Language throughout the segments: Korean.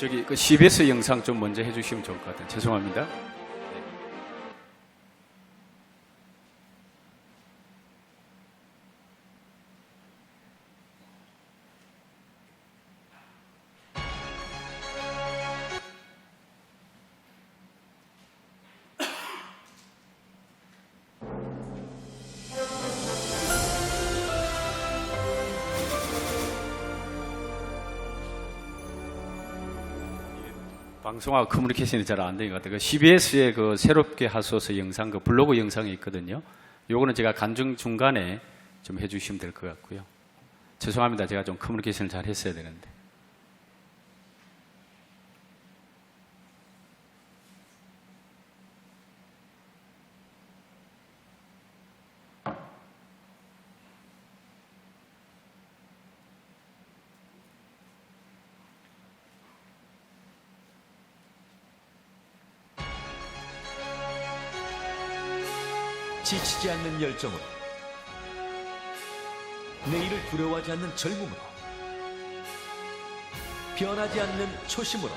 저기 그 CBS 영상 좀 먼저 해주시면 좋을 것 같아요. 죄송합니다. 방송하고 커뮤니케이션이 잘 안 되는 것 같아요. CBS의 그 새롭게 하소서 영상, 그 블로그 영상이 있거든요. 요거는 제가 간중 중간에 좀 해주시면 될 것 같고요. 죄송합니다. 제가 좀 커뮤니케이션을 잘 했어야 되는데. 지치지 않는 열정으로, 내일을 두려워하지 않는 젊음으로, 변하지 않는 초심으로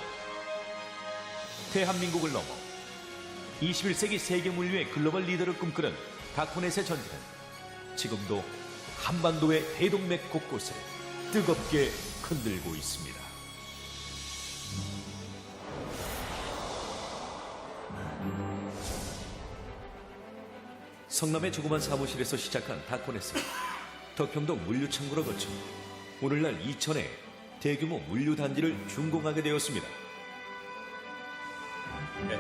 대한민국을 넘어 21세기 세계 물류의 글로벌 리더를 꿈꾸는 다코넷의 전진은 지금도 한반도의 대동맥 곳곳을 뜨겁게 흔들고 있습니다. 성남의 조그만 사무실에서 시작한 다코넷은 덕평동 물류창고를 거쳐 오늘날 이천에 대규모 물류단지를 준공하게 되었습니다.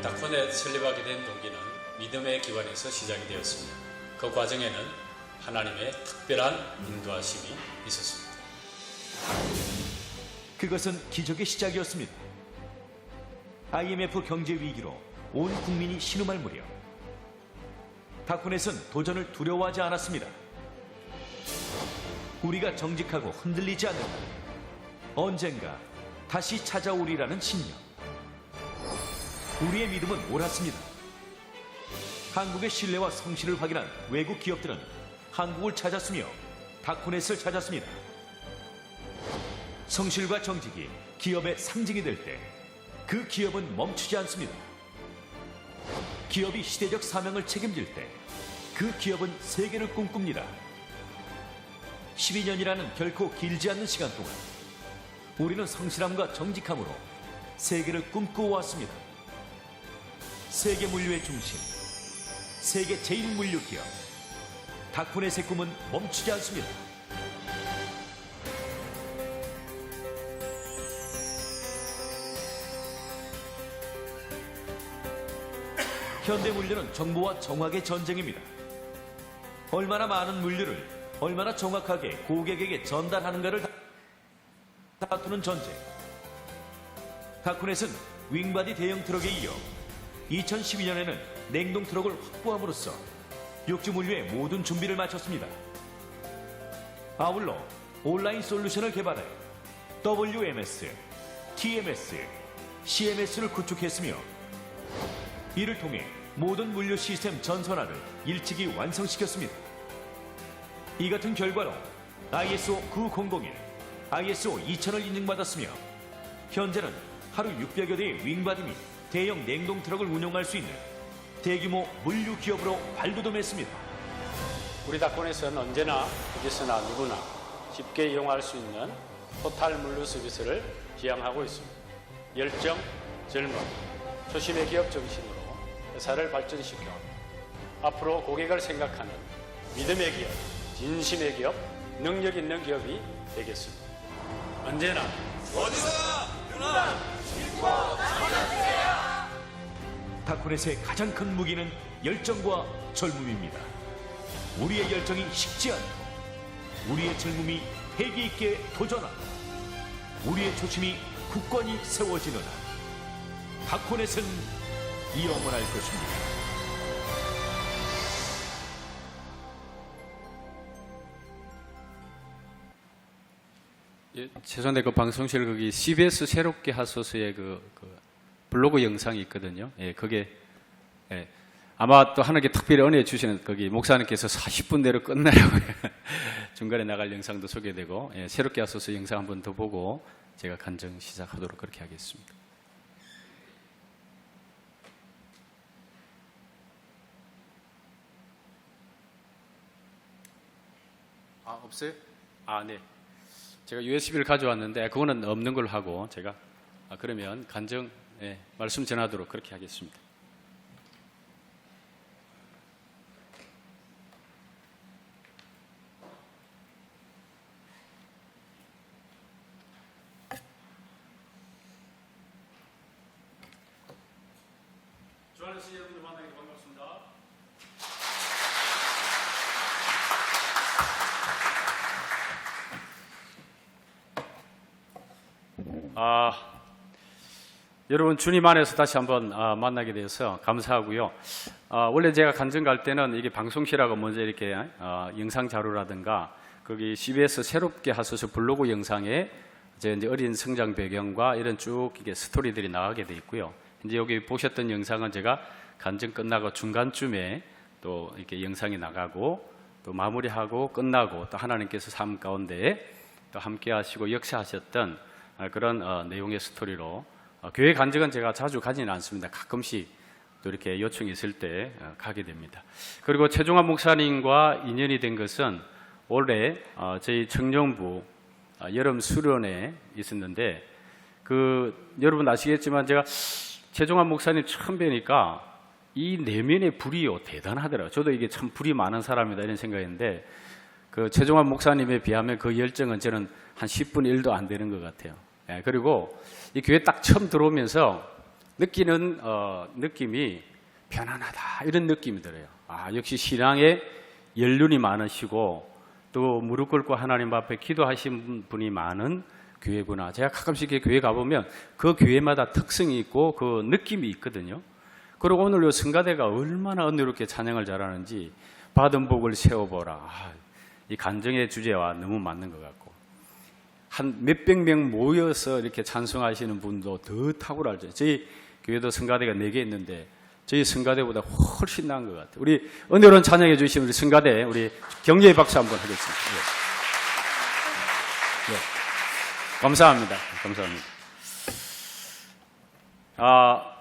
다코넷 설립하게 된 동기는 믿음의 기반에서 시작이 되었습니다. 그 과정에는 하나님의 특별한 인도하심이 있었습니다. 그것은 기적의 시작이었습니다. IMF 경제 위기로 온 국민이 신음할 무렵 다코넷은 도전을 두려워하지 않았습니다. 우리가 정직하고 흔들리지 않는다. 언젠가 다시 찾아오리라는 신념. 우리의 믿음은 옳았습니다. 한국의 신뢰와 성실을 확인한 외국 기업들은 한국을 찾았으며 다코넷을 찾았습니다. 성실과 정직이 기업의 상징이 될 때 그 기업은 멈추지 않습니다. 기업이 시대적 사명을 책임질 때 그 기업은 세계를 꿈꿉니다. 12년이라는 결코 길지 않는 시간 동안 우리는 성실함과 정직함으로 세계를 꿈꿔왔습니다. 세계 물류의 중심, 세계 제일 물류 기업 다코넷의 꿈은 멈추지 않습니다. 현대 물류는 정보와 정확의 전쟁입니다. 얼마나 많은 물류를 얼마나 정확하게 고객에게 전달하는가를 다투는 전쟁. 다코넷은 윙바디 대형 트럭에 이어 2012년에는 냉동 트럭을 확보함으로써 육지 물류의 모든 준비를 마쳤습니다. 아울러 온라인 솔루션을 개발해 WMS, TMS, CMS를 구축했으며 이를 통해 모든 물류 시스템 전선화를 일찍이 완성시켰습니다. 이 같은 결과로 ISO 9001, ISO 2000을 인증받았으며 현재는 하루 600여 대의 윙바디 및 대형 냉동 트럭을 운영할 수 있는 대규모 물류 기업으로 발돋움했습니다. 우리 다코넷은 언제나 어디서나 누구나 쉽게 이용할 수 있는 토탈 물류 서비스를 지향하고 있습니다. 열정, 젊음, 초심의 기업 정신으로 회사를 발전시켜 앞으로 고객을 생각하는 믿음의 기업, 진심의 기업, 능력 있는 기업이 되겠습니다. 언제나 어디서나 누구나 믿고 따라주세요. 다코넷의 가장 큰 무기는 열정과 젊음입니다. 우리의 열정이 식지 않고 우리의 젊음이 패기 있게 도전하고 우리의 초심이 굳건히 세워지는 한 다코넷은 영원할 것입니다. 예, 죄송한데 그 방송실 거기 CBS 새롭게 하소서의 그 블로그 영상이 있거든요. 예, 그게 예, 아마 또 하나님께 특별히 은혜 주시는 거기 목사님께서 40분 내로 끝내라고 중간에 나갈 영상도 소개되고 예, 새롭게 하소서 영상 한 번 더 보고 제가 간증 시작하도록 그렇게 하겠습니다. 없어요? 네. 제가 USB를 가져왔는데 그거는 없는 걸로 하고 제가 그러면 간증 말씀 전하도록 그렇게 하겠습니다. 주안에서 여러분들 만나게 반갑습니다. 여러분 주님 안에서 다시 한번 만나게 되어서 감사하고요. 원래 제가 간증 갈 때는 이게 방송실하고 먼저 이렇게 영상 자료라든가 거기 CBS 새롭게 하소서 블로그 영상에 이제 어린 성장 배경과 이런 쭉 이게 스토리들이 나가게 돼 있고요. 이제 여기 보셨던 영상은 제가 간증 끝나고 중간쯤에 또 이렇게 영상이 나가고 또 마무리하고 끝나고 또 하나님께서 삶 가운데 또 함께 하시고 역사하셨던 그런 내용의 스토리로 교회 간증은 제가 자주 가지는 않습니다. 가끔씩 또 이렇게 요청이 있을 때 가게 됩니다. 그리고 최종환 목사님과 인연이 된 것은 올해 저희 청년부 여름 수련회 있었는데 여러분 아시겠지만 제가 최종환 목사님 처음 뵈니까 이 내면의 불이요 대단하더라고요. 저도 이게 참 불이 많은 사람이다 이런 생각했는데 그 최종환 목사님에 비하면 그 열정은 저는 한 10분의 1도 안 되는 것 같아요. 그리고 이 교회 딱 처음 들어오면서 느끼는 느낌이 편안하다 이런 느낌이 들어요. 역시 신앙에 연륜이 많으시고 또 무릎 꿇고 하나님 앞에 기도하신 분이 많은 교회구나. 제가 가끔씩 교회 가보면 그 교회마다 특성이 있고 그 느낌이 있거든요. 그리고 오늘 이 성가대가 얼마나 은혜롭게 찬양을 잘하는지 받은 복을 세워보라. 이 간증의 주제와 너무 맞는 것 같고 한 몇백 명 모여서 이렇게 찬송하시는 분도 더 탁월하죠. 저희 교회도 성가대가 4개 있는데 저희 성가대보다 훨씬 나은 것 같아요. 우리 은혜로운 찬양해 주신 우리 성가대 우리 격려의 박수 한번 하겠습니다. 감사합니다. 감사합니다.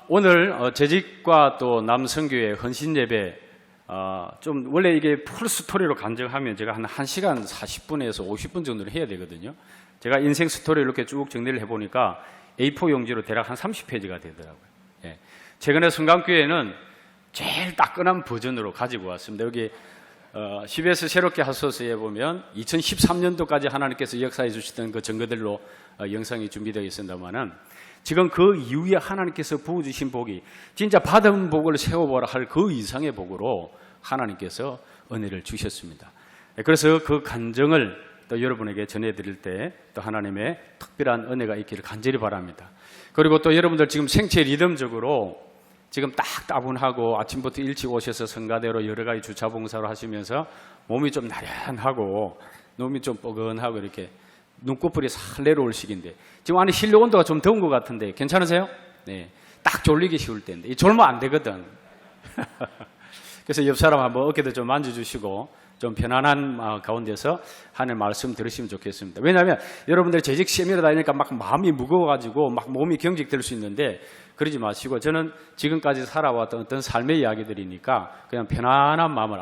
오늘 재직과 또 남성교회 헌신예배 좀 원래 이게 풀 스토리로 간증하면 제가 한 1시간 40분에서 50분 정도를 해야 되거든요. 제가 인생 스토리를 이렇게 쭉 정리를 해보니까 A4 용지로 대략 한 30페이지가 되더라고요. 최근에 성강교회는 제일 따끈한 버전으로 가지고 왔습니다. 여기 CBS 새롭게 하소서에 보면 2013년도까지 하나님께서 역사해 주시던 그 증거들로 영상이 준비되어 있습니다만은 지금 그 이후에 하나님께서 부어주신 복이 진짜 받은 복을 세워보라 할 그 이상의 복으로 하나님께서 은혜를 주셨습니다. 그래서 그 간증을 또 여러분에게 전해드릴 때 또 하나님의 특별한 은혜가 있기를 간절히 바랍니다. 그리고 또 여러분들 지금 생체 리듬적으로 지금 딱 따분하고 아침부터 일찍 오셔서 성가대로 여러 가지 주차 봉사를 하시면서 몸이 좀 나른하고 몸이 좀 뻐근하고 이렇게 눈꺼풀이 살 내려올 시기인데 지금 안에 실내 온도가 좀 더운 것 같은데 괜찮으세요? 네, 딱 졸리기 쉬울 때인데 졸면 안 되거든. 그래서 옆 사람 한번 어깨도 좀 만져주시고 좀 편안한 가운데서 하나님 말씀 들으시면 좋겠습니다. 왜냐하면 여러분들 재직 시험이라 다니니까 막 마음이 무거워가지고 막 몸이 경직될 수 있는데 그러지 마시고 저는 지금까지 살아왔던 어떤 삶의 이야기들이니까 그냥 편안한 마음을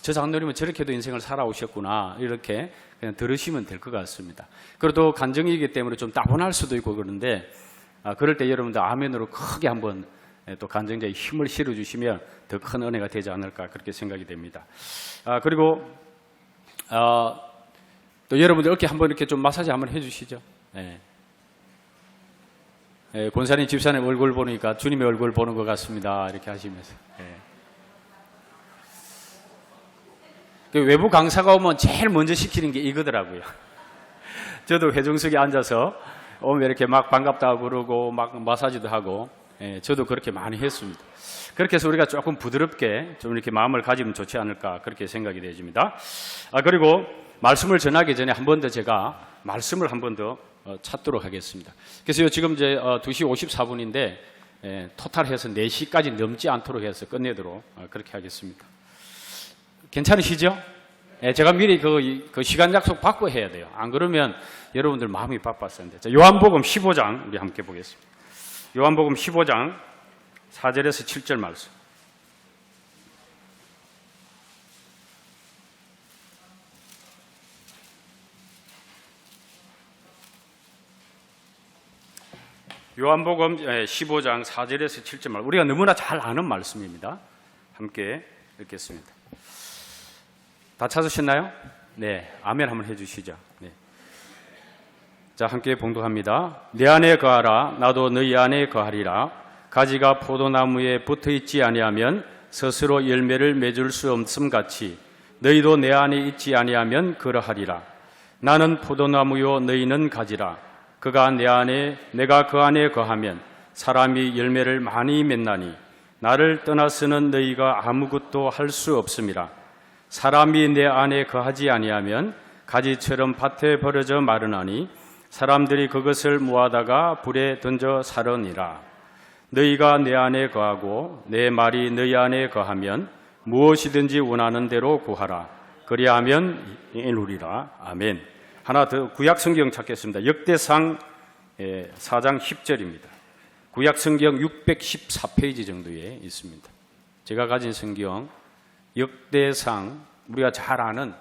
저 장로님은 저렇게도 인생을 살아오셨구나 이렇게 그냥 들으시면 될 것 같습니다. 그리고 또 간증이기 때문에 좀 따분할 수도 있고 그런데 그럴 때 여러분들 아멘으로 크게 한번 또 간증자의 힘을 실어주시면 더 큰 은혜가 되지 않을까 그렇게 생각이 됩니다. 그리고 또 여러분들 어깨 한번 이렇게 좀 마사지 한번 해주시죠. 권사님 집사님 얼굴 보니까 주님의 얼굴 보는 것 같습니다. 이렇게 하시면서 외부 강사가 오면 제일 먼저 시키는 게 이거더라고요. 저도 회중석에 앉아서 오면 이렇게 막 반갑다고 그러고 막 마사지도 하고 저도 그렇게 많이 했습니다. 그렇게 해서 우리가 조금 부드럽게 좀 이렇게 마음을 가지면 좋지 않을까 그렇게 생각이 되어집니다. 그리고 말씀을 전하기 전에 한 번 더 제가 말씀을 한 번 더 찾도록 하겠습니다. 그래서 지금 이제 2시 54분인데 토탈해서 4시까지 넘지 않도록 해서 끝내도록 그렇게 하겠습니다. 괜찮으시죠? 제가 미리 그 시간 약속 받고 해야 돼요. 안 그러면 여러분들 마음이 바빴었는데. 자, 요한복음 15장 우리 함께 보겠습니다. 요한복음 15장 4절에서 7절 말씀. 요한복음 15장 4절에서 7절 말씀. 우리가 너무나 잘 아는 말씀입니다. 함께 읽겠습니다. 다 찾으셨나요? 네, 아멘 한번 해주시죠. 네. 자, 함께 봉독합니다. 내 안에 거하라, 나도 너희 안에 거하리라. 가지가 포도나무에 붙어있지 아니하면 스스로 열매를 맺을 수 없음 같이 너희도 내 안에 있지 아니하면 그러하리라. 나는 포도나무요 너희는 가지라. 그가 내 안에 내가 그 안에 거하면 사람이 열매를 많이 맺나니 나를 떠나서는 너희가 아무것도 할 수 없음이라. 사람이 내 안에 거하지 아니하면 가지처럼 밭에 버려져 마르나니 사람들이 그것을 모아다가 불에 던져 사르니라. 너희가 내 안에 거하고 내 말이 너희 안에 거하면 무엇이든지 원하는 대로 구하라. 그리하면 이루리라. 아멘. 하나 더 구약 성경 찾겠습니다. 역대상 4장 10절입니다. 구약 성경 614페이지 정도에 있습니다. 제가 가진 성경 역대상, 우리가 잘 아는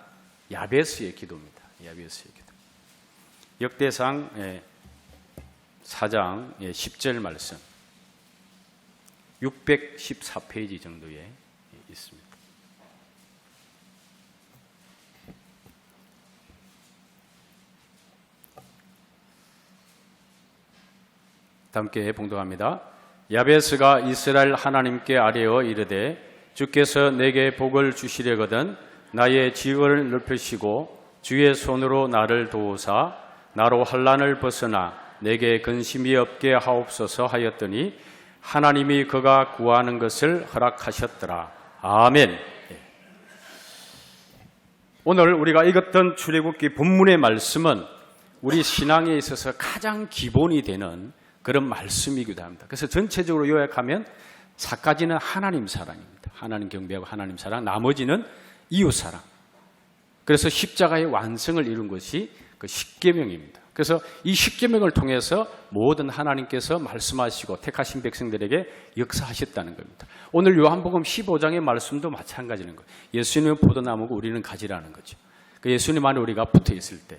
야베스의 기도입니다. 야베스의 기도. 역대상 4장 10절 말씀 614페이지 정도에 있습니다. 함께 봉독합니다. 야베스가 이스라엘 하나님께 아뢰어 이르되 주께서 내게 복을 주시려거든 나의 지역을 넓히시고 주의 손으로 나를 도우사 나로 환난을 벗어나 내게 근심이 없게 하옵소서 하였더니 하나님이 그가 구하는 것을 허락하셨더라. 아멘. 오늘 우리가 읽었던 출애굽기 본문의 말씀은 우리 신앙에 있어서 가장 기본이 되는 그런 말씀이기도 합니다. 그래서 전체적으로 요약하면 4가지는 하나님 사랑입니다. 하나님 경배하고 하나님 사랑, 나머지는 이웃 사랑. 그래서 십자가의 완성을 이룬 것이 그 십계명입니다. 그래서 이 십계명을 통해서 모든 하나님께서 말씀하시고 택하신 백성들에게 역사하셨다는 겁니다. 오늘 요한복음 15장의 말씀도 마찬가지는 거예요. 예수님은 포도나무고 우리는 가지라는 거죠. 그 예수님 안에 우리가 붙어 있을 때,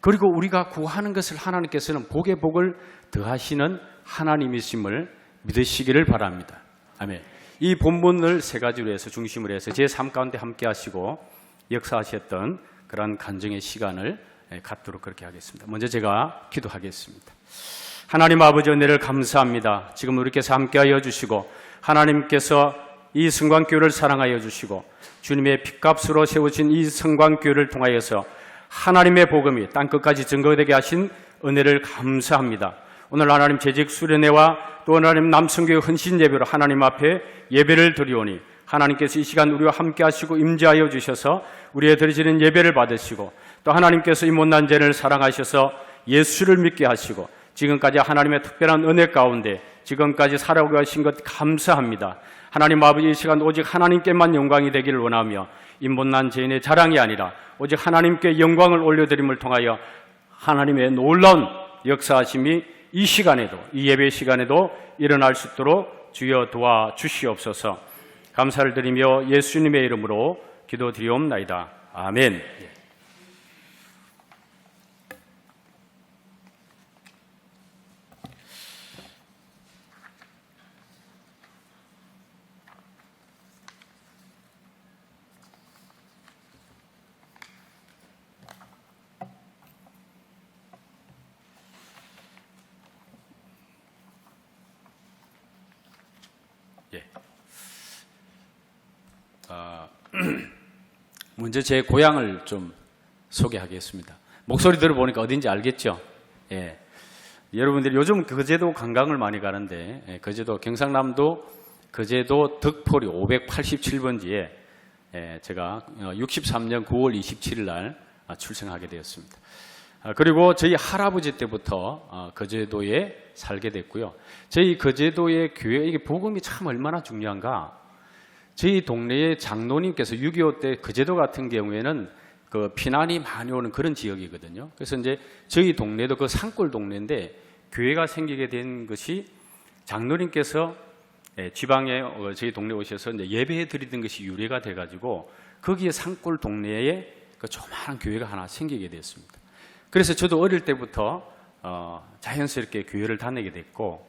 그리고 우리가 구하는 것을 하나님께서는 복에 복을 더하시는 하나님이심을 믿으시기를 바랍니다. 아멘. 이 본문을 3가지로 해서 중심으로 해서 제 삶 가운데 함께 하시고 역사하셨던 그런 간증의 시간을 갖도록 그렇게 하겠습니다. 먼저 제가 기도하겠습니다. 하나님 아버지 은혜를 감사합니다. 지금 우리께서 함께하여 주시고 하나님께서 이 성광교회를 사랑하여 주시고 주님의 핏값으로 세우신 이 성광교회를 통하여서 하나님의 복음이 땅끝까지 증거되게 하신 은혜를 감사합니다. 오늘 하나님 재직 수련회와 또 하나님 남성교회 헌신 예배로 하나님 앞에 예배를 드리오니 하나님께서 이 시간 우리와 함께 하시고 임재하여 주셔서 우리의 드리시는 예배를 받으시고 또 하나님께서 이 못난 죄를 사랑하셔서 예수를 믿게 하시고 지금까지 하나님의 특별한 은혜 가운데 지금까지 살아오게 하신 것 감사합니다. 하나님 아버지 이 시간 오직 하나님께만 영광이 되기를 원하며 이 못난 죄인의 자랑이 아니라 오직 하나님께 영광을 올려드림을 통하여 하나님의 놀라운 역사하심이 이 시간에도 이 예배 시간에도 일어날 수 있도록 주여 도와주시옵소서. 감사를 드리며 예수님의 이름으로 기도드리옵나이다. 아멘. 먼저 제 고향을 좀 소개하겠습니다. 목소리 들어보니까 어딘지 알겠죠? 예. 여러분들이 요즘 거제도 관광을 많이 가는데 거제도 경상남도 거제도 덕포리 587번지에 제가 63년 9월 27일 날 출생하게 되었습니다. 그리고 저희 할아버지 때부터 거제도에 살게 됐고요. 저희 거제도의 교회, 이게 복음이 참 얼마나 중요한가. 저희 동네의 장로님께서 6.25 때 그 제도 같은 경우에는 그 피난이 많이 오는 그런 지역이거든요. 그래서 이제 저희 동네도 그 산골 동네인데 교회가 생기게 된 것이 장로님께서 지방에 저희 동네 오셔서 이제 예배해 드리던 것이 유래가 돼가지고 거기에 산골 동네에 그 조그마한 교회가 하나 생기게 됐습니다. 그래서 저도 어릴 때부터 자연스럽게 교회를 다니게 됐고,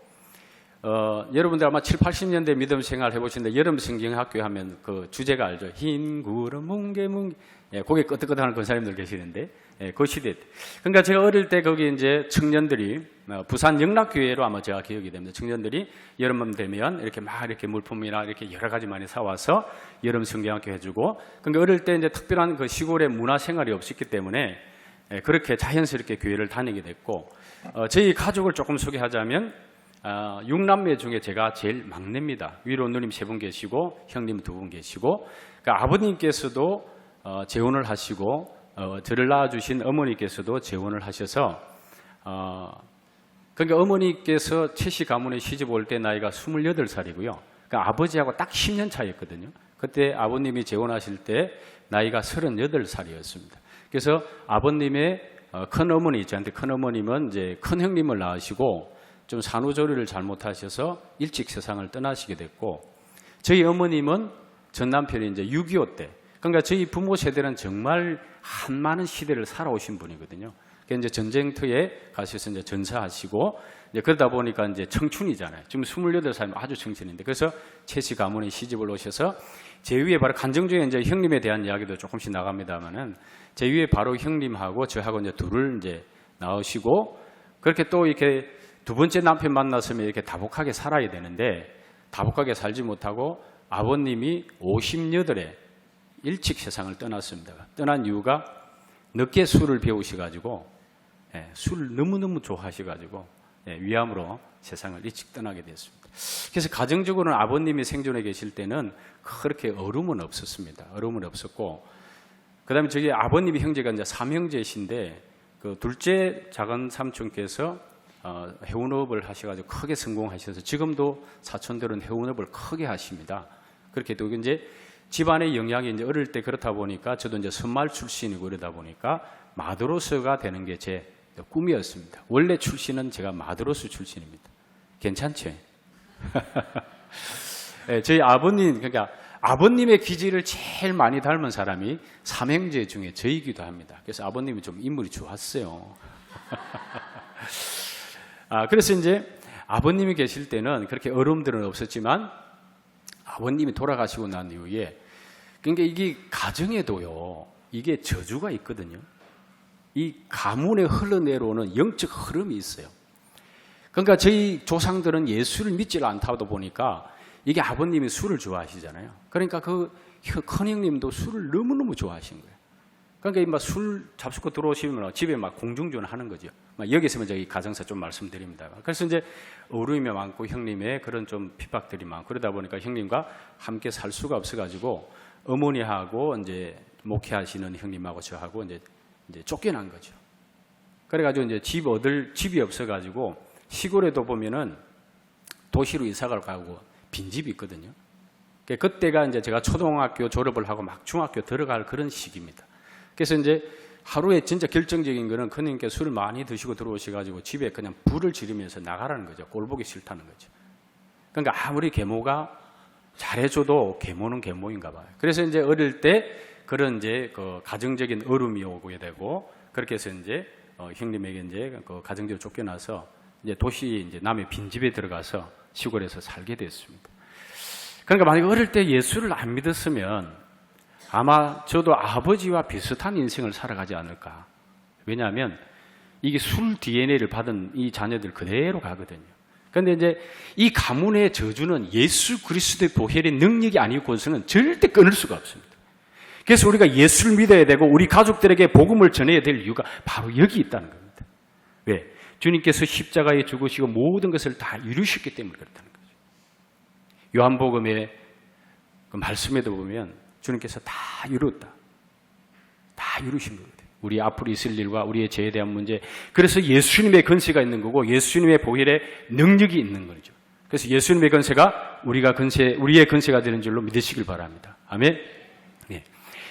여러분들 아마 7, 80년대 믿음 생활 해보시는데 여름 성경학교 하면 그 주제가 알죠? 흰 구름 뭉게뭉게, 고개 끄덕끄덕하는 그 사람들 계시는데, 그 시대 때. 그러니까 제가 어릴 때 거기 이제 청년들이 부산 영락교회로 아마 제가 기억이 됩니다. 청년들이 여름만 되면 이렇게 막 이렇게 물품이나 이렇게 여러 가지 많이 사와서 여름 성경학교 해주고, 그러니까 어릴 때 이제 특별한 그 시골의 문화 생활이 없었기 때문에 그렇게 자연스럽게 교회를 다니게 됐고, 저희 가족을 조금 소개하자면 6남매 중에 제가 제일 막내입니다. 위로 누님 3분 계시고 형님 2분 계시고, 그러니까 아버님께서도 재혼을 하시고 저를 낳아주신 어머니께서도 재혼을 하셔서 그러니까 어머니께서 최씨 가문에 시집 올 때 나이가 28살이고요. 그러니까 아버지하고 딱 10년 차이였거든요. 그때 아버님이 재혼하실 때 나이가 38살이었습니다. 그래서 아버님의 큰 어머니, 저한테 큰 어머님은 이제 큰 형님을 낳으시고 좀 산후조리를 잘못하셔서 일찍 세상을 떠나시게 됐고, 저희 어머님은 전 남편이 이제 6.25 때, 그러니까 저희 부모 세대는 정말 한많은 시대를 살아오신 분이거든요. 그러니까 이제 전쟁터에 가셔서 이제 전사하시고, 이제 그러다 보니까 이제 청춘이잖아요. 지금 28살이면 아주 청춘인데, 그래서 최씨 가문에 시집을 오셔서 제 위에 바로 간증중에 이제 형님에 대한 이야기도 조금씩 나갑니다만은 제 위에 바로 형님하고 저하고 이제 둘을 이제 낳으시고, 그렇게 또 이렇게 두 번째 남편 만났으면 이렇게 다복하게 살아야 되는데 다복하게 살지 못하고 아버님이 58에 일찍 세상을 떠났습니다. 떠난 이유가 늦게 술을 배우셔가지고 술을 너무너무 좋아하셔가지고 위암으로 세상을 일찍 떠나게 됐습니다. 그래서 가정적으로는 아버님이 생존해 계실 때는 그렇게 어려움은 없었습니다. 어려움은 없었고, 그 다음에 저기 아버님이 형제가 이제 3형제이신데 그 둘째 작은 삼촌께서 해운업을 하셔가지고 크게 성공하셔서 지금도 사촌들은 해운업을 크게 하십니다. 그렇게 또 이제 집안의 영향이 이제 어릴 때 그렇다 보니까 저도 이제 선말 출신이고 그러다 보니까 마드로스가 되는 게 제 꿈이었습니다. 원래 출신은 제가 마드로스 출신입니다. 괜찮죠? 네, 저희 아버님, 그러니까 아버님의 기질을 제일 많이 닮은 사람이 삼형제 중에 저이기도 합니다. 그래서 아버님이 좀 인물이 좋았어요. 그래서 이제 아버님이 계실 때는 그렇게 어려움들은 없었지만 아버님이 돌아가시고 난 이후에, 그러니까 이게 가정에도요, 이게 저주가 있거든요. 이 가문에 흘러내려오는 영적 흐름이 있어요. 그러니까 저희 조상들은 예수를 믿지 않다 보니까 이게 아버님이 술을 좋아하시잖아요. 그러니까 그 큰형님도 술을 너무너무 좋아하신 거예요. 그러니까 막 술 잡수고 들어오시면 집에 막 공중전 하는 거죠. 막 여기 있으면 저희 가정사 좀 말씀드립니다. 그래서 이제 어려움이 많고 형님의 그런 좀 핍박들이 많고 그러다 보니까 형님과 함께 살 수가 없어가지고 어머니하고 이제 목회하시는 형님하고 저하고 이제 쫓겨난 거죠. 그래가지고 이제 집 얻을 집이 없어가지고 시골에도 보면은 도시로 이사를 가고 빈집이 있거든요. 그때가 이제 제가 초등학교 졸업을 하고 막 중학교 들어갈 그런 시기입니다. 그래서 이제 하루에 진짜 결정적인 거는 큰형님께 술을 많이 드시고 들어오셔가지고 집에 그냥 불을 지르면서 나가라는 거죠. 꼴 보기 싫다는 거죠. 그러니까 아무리 계모가 잘해줘도 계모는 계모인가 봐요. 그래서 이제 어릴 때 그런 이제 그 가정적인 어려움이 오게 되고, 그렇게 해서 이제 형님에게 이제 그 가정적으로 쫓겨나서 이제 도시 이제 남의 빈집에 들어가서 시골에서 살게 됐습니다. 그러니까 만약에 어릴 때 예수를 안 믿었으면 아마 저도 아버지와 비슷한 인생을 살아가지 않을까. 왜냐하면 이게 술 DNA를 받은 이 자녀들 그대로 가거든요. 그런데 이제 이 가문의 저주는 예수 그리스도의 보혈의 능력이 아니고서는 절대 끊을 수가 없습니다. 그래서 우리가 예수를 믿어야 되고 우리 가족들에게 복음을 전해야 될 이유가 바로 여기 있다는 겁니다. 왜? 주님께서 십자가에 죽으시고 모든 것을 다 이루셨기 때문에 그렇다는 거죠. 요한복음의 그 말씀에도 보면 주님께서 다 이뤘다. 다 이루신 거거든요. 우리 앞으로 있을 일과 우리의 죄에 대한 문제. 그래서 예수님의 권세가 있는 거고 예수님의 보혈의 능력이 있는 거죠. 그래서 예수님의 권세가 우리의 권세가 되는 줄로 믿으시길 바랍니다. 아멘. 네.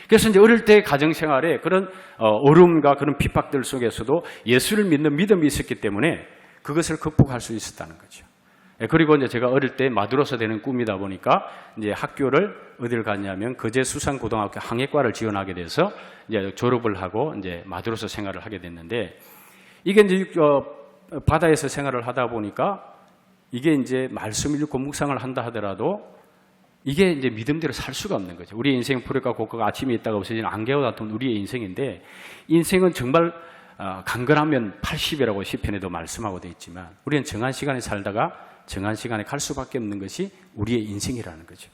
그래서 이제 어릴 때 가정생활에 그런 어려움과 그런 핍박들 속에서도 예수를 믿는 믿음이 있었기 때문에 그것을 극복할 수 있었다는 거죠. 그리고 이제 제가 어릴 때 마두로서 되는 꿈이다 보니까 이제 학교를 어디를 갔냐면 거제 수산고등학교 항해과를 지원하게 돼서 이제 졸업을 하고 이제 마두로서 생활을 하게 됐는데 이게 이제 바다에서 생활을 하다 보니까 이게 이제 말씀을 읽고 묵상을 한다 하더라도 이게 이제 믿음대로 살 수가 없는 거죠. 우리의 인생 불효과 곡과가 아침에 있다가 없어지는 안개와 같은 우리의 인생인데 인생은 정말 강건하면 80이라고 시편에도 말씀하고 되어 있지만 우리는 정한 시간에 살다가 정한 시간에 갈 수밖에 없는 것이 우리의 인생이라는 거죠.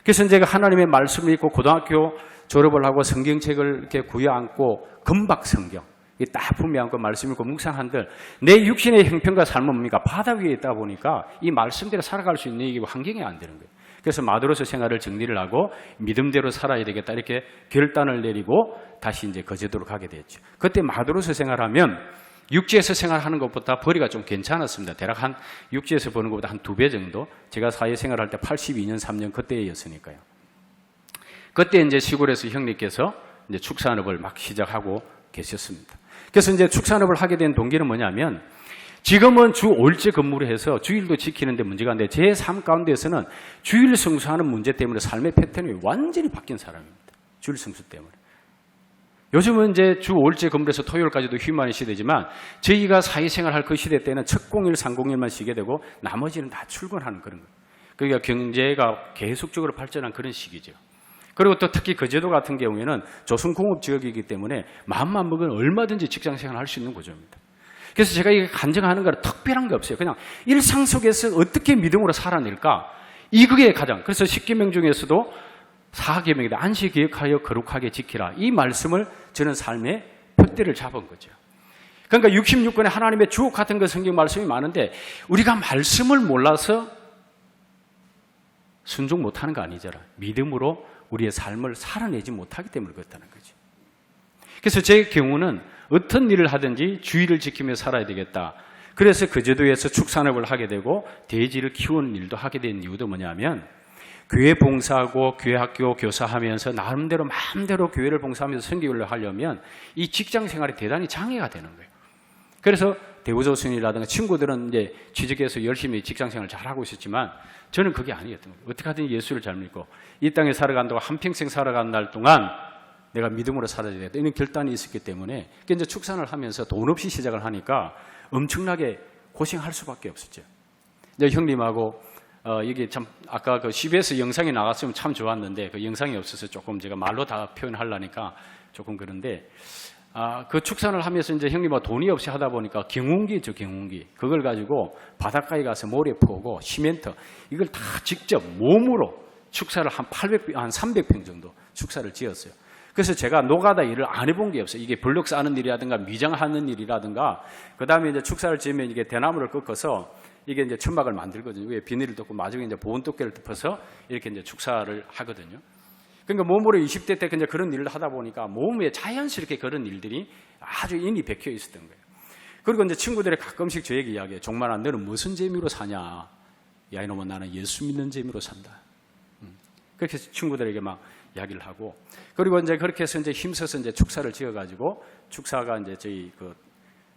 그래서 제가 하나님의 말씀을 읽고 고등학교 졸업을 하고 성경책을 이렇게 구여안고 금박 성경 딱 품에안고 말씀 읽고 묵상한들 내 육신의 형편과 삶은 뭡니까? 바다 위에 있다 보니까 이 말씀대로 살아갈 수 있는 이게 환경이 안 되는 거예요. 그래서 마두로서 생활을 정리를 하고 믿음대로 살아야 되겠다 이렇게 결단을 내리고 다시 이제 거제도로 가게 됐죠. 그때 마두로서 생활하면 육지에서 생활하는 것보다 벌이가 좀 괜찮았습니다. 대략 한 육지에서 버는 것보다 한 2배 정도. 제가 사회생활할 때 82년 3년 그때였으니까요. 그때 이제 시골에서 형님께서 이제 축산업을 막 시작하고 계셨습니다. 그래서 이제 축산업을 하게 된 동기는 뭐냐면 지금은 주 5일째 근무를 해서 주일도 지키는데 문제가 안 돼. 제 삶 가운데서는 주일 성수하는 문제 때문에 삶의 패턴이 완전히 바뀐 사람입니다. 주일 성수 때문에. 요즘은 이제 주 5일째 근무를 해서 토요일까지도 휴무하는 시대지만 저희가 사회생활 할 그 시대 때는 첫 공일, 상공일만 쉬게 되고 나머지는 다 출근하는 그런 거예요. 그러니까 경제가 계속적으로 발전한 그런 시기죠. 그리고 또 특히 거제도 같은 경우에는 조선공업 지역이기 때문에 마음만 먹으면 얼마든지 직장생활을 할 수 있는 구조입니다. 그래서 제가 이게 간증하는 거는 특별한 게 없어요. 그냥 일상 속에서 어떻게 믿음으로 살아낼까? 이게 가장. 그래서 10계명 중에서도 4계명이다. 안식 기억하여 거룩하게 지키라. 이 말씀을 저는 삶의 표대를 잡은 거죠. 그러니까 66권의 하나님의 주옥 같은 그 성경 말씀이 많은데 우리가 말씀을 몰라서 순종 못하는 거 아니잖아. 믿음으로 우리의 삶을 살아내지 못하기 때문에 그렇다는 거죠. 그래서 제 경우는 어떤 일을 하든지 주의를 지키며 살아야 되겠다. 그래서 거제도에서 축산업을 하게 되고 돼지를 키우는 일도 하게 된 이유도 뭐냐면 교회 봉사하고 교회 학교 교사하면서 나름대로 마음대로 교회를 봉사하면서 선교를 하려면 이 직장 생활이 대단히 장애가 되는 거예요. 그래서 대우조선이라든가 친구들은 이제 취직해서 열심히 직장 생활을 잘하고 있었지만 저는 그게 아니었던 거예요. 어떻게 하든 예수를 잘 믿고 이 땅에 살아간다고 한평생 살아간 날 동안 내가 믿음으로 살아야 되겠다. 이런 결단이 있었기 때문에 이제 축산을 하면서 돈 없이 시작을 하니까 엄청나게 고생할 수밖에 없었죠. 이제 형님하고 이게 참 아까 그 CBS 영상이 나갔으면 참 좋았는데 그 영상이 없어서 조금 제가 말로 다 표현하려니까 조금 그런데 그 축산을 하면서 이제 형님하고 돈이 없이 하다 보니까 경운기 있죠, 경운기. 그걸 가지고 바닷가에 가서 모래 퍼오고 시멘트 이걸 다 직접 몸으로 축사를 한 300평 정도 축사를 지었어요. 그래서 제가 노가다 일을 안 해본 게 없어요. 이게 블록 싸는 일이라든가 미장하는 일이라든가 그 다음에 이제 축사를 지으면 이게 대나무를 꺾어서 이게 이제 천막을 만들거든요. 위에 비닐을 덮고 마중에 이제 보온 두께를 덮어서 이렇게 이제 축사를 하거든요. 그러니까 몸으로 20대 때 이제 그런 일을 하다 보니까 몸에 자연스럽게 그런 일들이 아주 인이 백혀 있었던 거예요. 그리고 이제 친구들이 가끔씩 저에게 이야기해요. 종만아, 너는 무슨 재미로 사냐? 야, 이놈아, 나는 예수 믿는 재미로 산다. 그렇게 친구들에게 막 이야기를 하고, 그리고 이제 그렇게 해서 이제 힘써서 이제 축사를 지어가지고, 축사가 이제 저희 그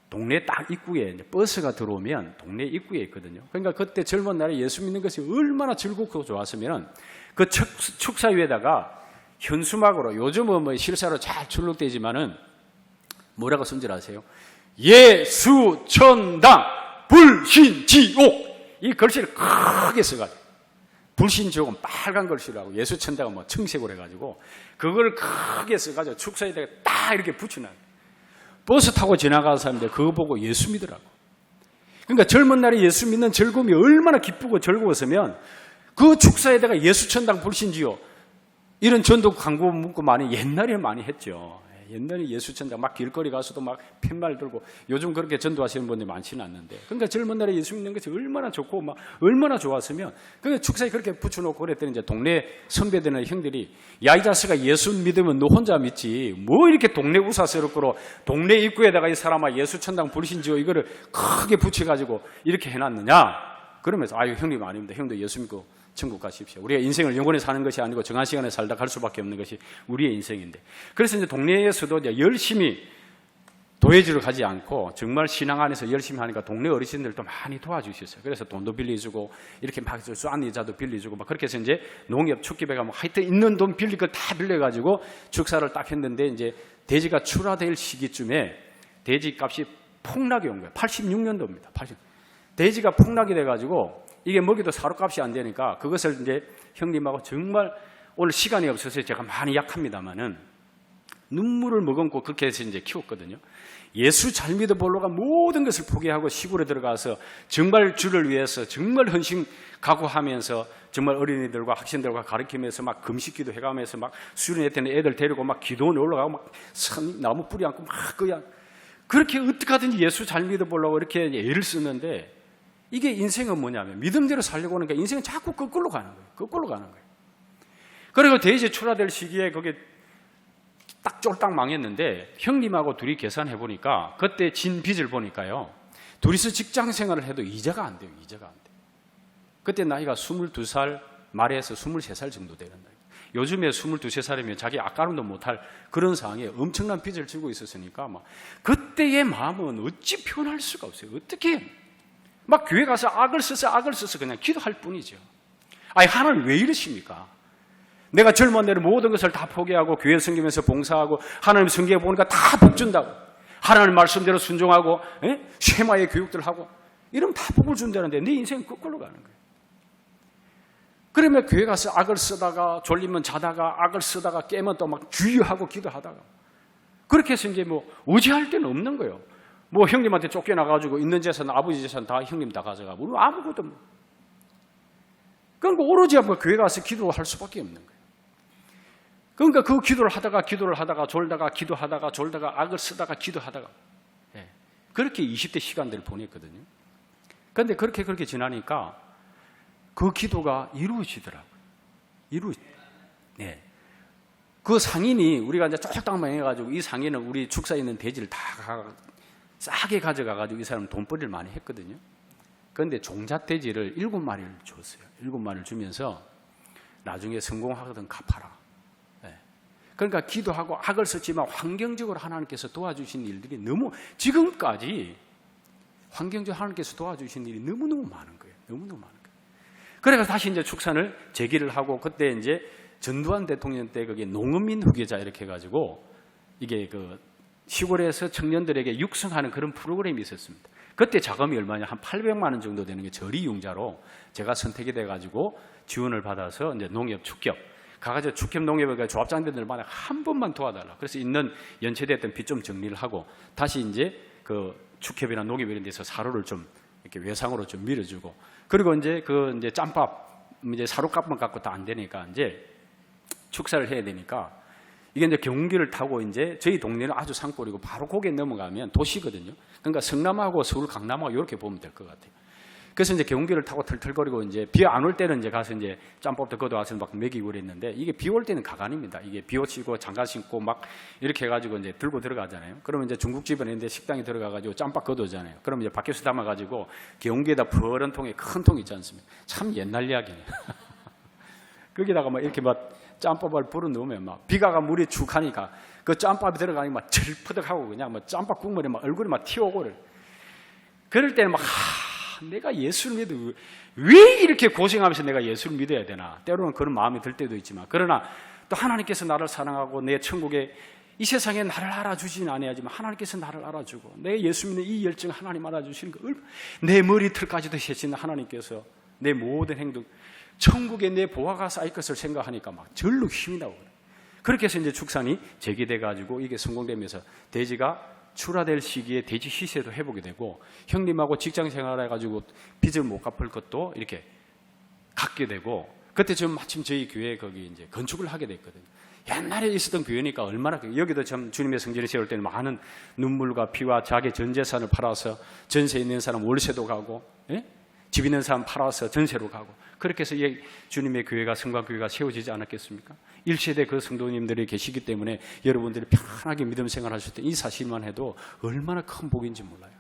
동네 딱 입구에 이제 버스가 들어오면 동네 입구에 있거든요. 그러니까 그때 젊은 날에 예수 믿는 것이 얼마나 즐겁고 좋았으면 그 축사 위에다가 현수막으로 요즘은 뭐 실사로 잘 출력되지만은 뭐라고 쓴 줄 아세요? 예수 천당 불신지옥 이 글씨를 크게 써가지고 불신지옥은 빨간 글씨로 하고 예수 천당은 뭐 청색으로 해가지고 그걸 크게 써가지고 축사에다가 딱 이렇게 붙여놔요. 버스 타고 지나가는 사람들 그거 보고 예수 믿으라고. 그러니까 젊은 날에 예수 믿는 즐거움이 얼마나 기쁘고 즐거웠으면 그 축사에다가 예수 천당 불신지옥 이런 전도 광고 문구 많이 옛날에 많이 했죠. 옛날에 예수 천당 막 길거리 가서도 막 팻말 들고 요즘 그렇게 전도하시는 분들이 많지는 않는데 그러니까 젊은 날에 예수 믿는 것이 얼마나 좋고 막 얼마나 좋았으면 그러니까 축사에 그렇게 붙여놓고 그랬더니 이제 동네 선배들이나 형들이 야, 이 자식아 예수 믿으면 너 혼자 믿지 뭐 이렇게 동네 우사스럽고 동네 입구에다가 이 사람아 예수 천당 불신지옥 이거를 크게 붙여가지고 이렇게 해놨느냐 그러면서 아유 형님 아닙니다. 형도 예수 믿고 천국 가십시오. 우리가 인생을 영원히 사는 것이 아니고 정한 시간에 살다 갈 수밖에 없는 것이 우리의 인생인데, 그래서 이제 동네에서도 이제 열심히 도회지로 가지 않고 정말 신앙 안에서 열심히 하니까 동네 어르신들도 많이 도와주셨어요. 그래서 돈도 빌려주고 이렇게 막 싼 의자도 빌려주고 막 그렇게 해서 이제 농협 축기배가 뭐 하여튼 있는 돈 빌릴 걸 다 빌려가지고 축사를 딱 했는데, 이제 돼지가 출하될 시기쯤에 돼지 값이 폭락이 온 거예요. 86년도입니다. 돼지가 폭락이 돼가지고 이게 먹이도 사료값이 안 되니까 그것을 이제 형님하고 정말 오늘 시간이 없어서 제가 많이 약합니다만은 눈물을 머금고 그렇게 해서 이제 키웠거든요. 예수 잘 믿어보려고 모든 것을 포기하고 시골에 들어가서 정말 주를 위해서 정말 헌신 각오하면서 정말 어린이들과 학생들과 가르치면서 막 금식기도 해가면서 막 수련회 때는 애들 데리고 막 기도원에 올라가고 막 나무 뿌리 안고 막 그냥 그렇게 어떻게 하든지 예수 잘 믿어보려고 이렇게 애를 쓰는데, 이게 인생은 뭐냐면 믿음대로 살려고 하니까 인생은 자꾸 거꾸로 가는 거예요. 거꾸로 가는 거예요. 그리고 돼지 출하될 시기에 그게 딱 쫄딱 망했는데, 형님하고 둘이 계산해 보니까 그때 진 빚을 보니까요, 둘이서 직장 생활을 해도 이자가 안 돼요. 이자가 안 돼요. 그때 나이가 22살 말에서 23살 정도 되는 나이. 요즘에 22, 3살이면 자기 앞가림도 못할 그런 상황에 엄청난 빚을 지고 있었으니까 막 그때의 마음은 어찌 표현할 수가 없어요. 어떻게 막 교회 가서 악을 써서 그냥 기도할 뿐이죠. 아니 하나님 왜 이러십니까? 내가 젊은 날에 모든 것을 다 포기하고 교회 섬기면서 봉사하고 하나님 성경에 보니까 다 복 준다고, 하나님 말씀대로 순종하고 쉐마의 교육들 하고 이러면 다 복을 준다는데 네 인생은 거꾸로 가는 거예요. 그러면 교회 가서 악을 쓰다가 졸리면 자다가 악을 쓰다가 깨면 또 막 주의하고 기도하다가 그렇게 해서 이제 뭐 의지할 데는 없는 거예요. 뭐 형님한테 쫓겨나가지고 있는 재산, 아버지 재산 다 형님 다 가져가고 우리 아무것도 없는. 그러니까 오로지 뭐 교회 가서 기도할 수밖에 없는 거예요. 그러니까 그 기도를 하다가 졸다가 기도하다가 졸다가 악을 쓰다가 기도하다가 그렇게 20대 시간들을 보냈거든요. 그런데 그렇게 지나니까 그 기도가 이루어지더라고요. 네. 그 상인이 우리가 이제 쪽딱만 해가지고 이 상인은 우리 축사에 있는 돼지를 다 싸게 가져가가지고 이 사람은 돈벌이를 많이 했거든요. 그런데 종잣돼지를 7마리를 줬어요. 7마리를 주면서 나중에 성공하거든 갚아라. 네. 그러니까 기도하고 악을 썼지만 환경적으로 하나님께서 도와주신 일들이 너무 지금까지 환경적으로 하나님께서 도와주신 일이 너무너무 많은 거예요. 너무너무 많은 거예요. 그래서 다시 이제 축산을 재기를 하고 그때 이제 전두환 대통령 때 그게 농어민 후계자 이렇게 해가지고 이게 그 시골에서 청년들에게 육성하는 그런 프로그램이 있었습니다. 그때 자금이 얼마냐? 한 800만 원 정도 되는 게 저리융자로 제가 선택이 돼가지고 지원을 받아서 이제 농협 축협 가가지고 축협 농협에 조합장들만에 한 번만 도와달라. 그래서 있는 연체됐던 빚 좀 정리를 하고 다시 이제 그 축협이나 농협 이런 데서 사료를 좀 이렇게 외상으로 좀 밀어주고 그리고 이제 그 이제 짬밥 이제 사료값만 갖고 다 안 되니까 이제 축사를 해야 되니까 이게 이제 경운기를 타고 이제 저희 동네는 아주 산골이고 바로 거기에 넘어가면 도시거든요. 그러니까 성남하고 서울 강남하고 이렇게 보면 될 것 같아요. 그래서 이제 경운기를 타고 털털거리고 이제 비 안 올 때는 이제 가서 이제 짬밥도 걷어와서 막 먹이고 그랬는데 이게 비 올 때는 가관입니다. 이게 비 오치고 장갑 신고 막 이렇게 해가지고 이제 들고 들어가잖아요. 그러면 이제 중국집에 있는데 식당에 들어가가지고 짬밥 걷어오잖아요. 그러면 이제 밖에서 담아가지고 경운기에다 푸른 통에 큰 통 있지 않습니까? 참 옛날 이야기네요. 거기다가 막 이렇게 막 짬밥을 불어 넣으면 막 비가 물이 축 하니까 그 짬밥이 들어가니 막 절퍼덕하고 그냥 막 짬밥 국물에 막 얼굴이 막 튀어오고 그럴 때는 막 내가 예수를 믿어 왜 이렇게 고생하면서 내가 예수를 믿어야 되나 때로는 그런 마음이 들 때도 있지만 그러나 또 하나님께서 나를 사랑하고 내 천국에 이 세상에 나를 알아주지는 않아야지만 하나님께서 나를 알아주고 내 예수 믿는 이 열정 하나님 알아주시는 거 내 머리털까지도 세시는 하나님께서 내 모든 행동 천국에 내 보화가 쌓일 것을 생각하니까 막 절로 힘이 나오고 그렇게 해서 이제 축산이 재개돼 가지고 이게 성공되면서 돼지가 출하될 시기에 돼지 시세도 회복이 되고 형님하고 직장 생활해 가지고 빚을 못 갚을 것도 이렇게 갚게 되고 그때 좀 마침 저희 교회 거기 이제 건축을 하게 됐거든요. 옛날에 있었던 교회니까 얼마나 여기도 참 주님의 성전을 세울 때는 많은 눈물과 피와 자기 전 재산을 팔아서 전세 있는 사람 월세도 가고 집 있는 사람 팔아서 전세로 가고 그렇게 해서 주님의 교회가 성광교회가 세워지지 않았겠습니까? 1세대 그 성도님들이 계시기 때문에 여러분들이 편하게 믿음 생활하실 때 이 사실만 해도 얼마나 큰 복인지 몰라요.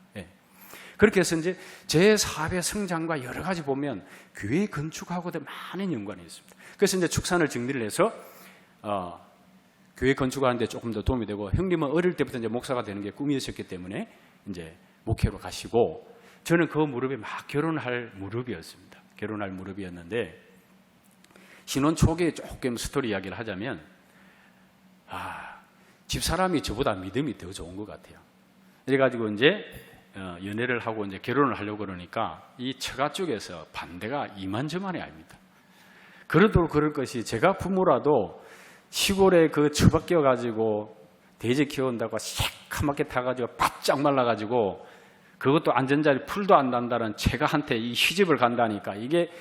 그렇게 해서 이제 제 사업의 성장과 여러 가지 보면 교회 건축하고도 많은 연관이 있습니다. 그래서 이제 축산을 정리를 해서 교회 건축하는데 조금 더 도움이 되고, 형님은 어릴 때부터 이제 목사가 되는 게 꿈이었기 때문에 이제 목회로 가시고, 저는 그 무렵에 막 결혼할 무렵이었습니다. 결혼할 무렵이었는데, 신혼 초기에 조금 스토리 이야기를 하자면, 집사람이 저보다 믿음이 더 좋은 것 같아요. 그래가지고 이제 연애를 하고 이제 결혼을 하려고 그러니까 이 처가 쪽에서 반대가 이만저만이 아닙니다. 그래도 그럴 것이, 제가 부모라도 시골에 그 처박 끼워가지고 돼지 키운다고 새카맣게 타가지고 바짝 말라가지고, 그것도 안전자리 풀도 안 난다는 제가한테 이 시집을 간다니까, 이게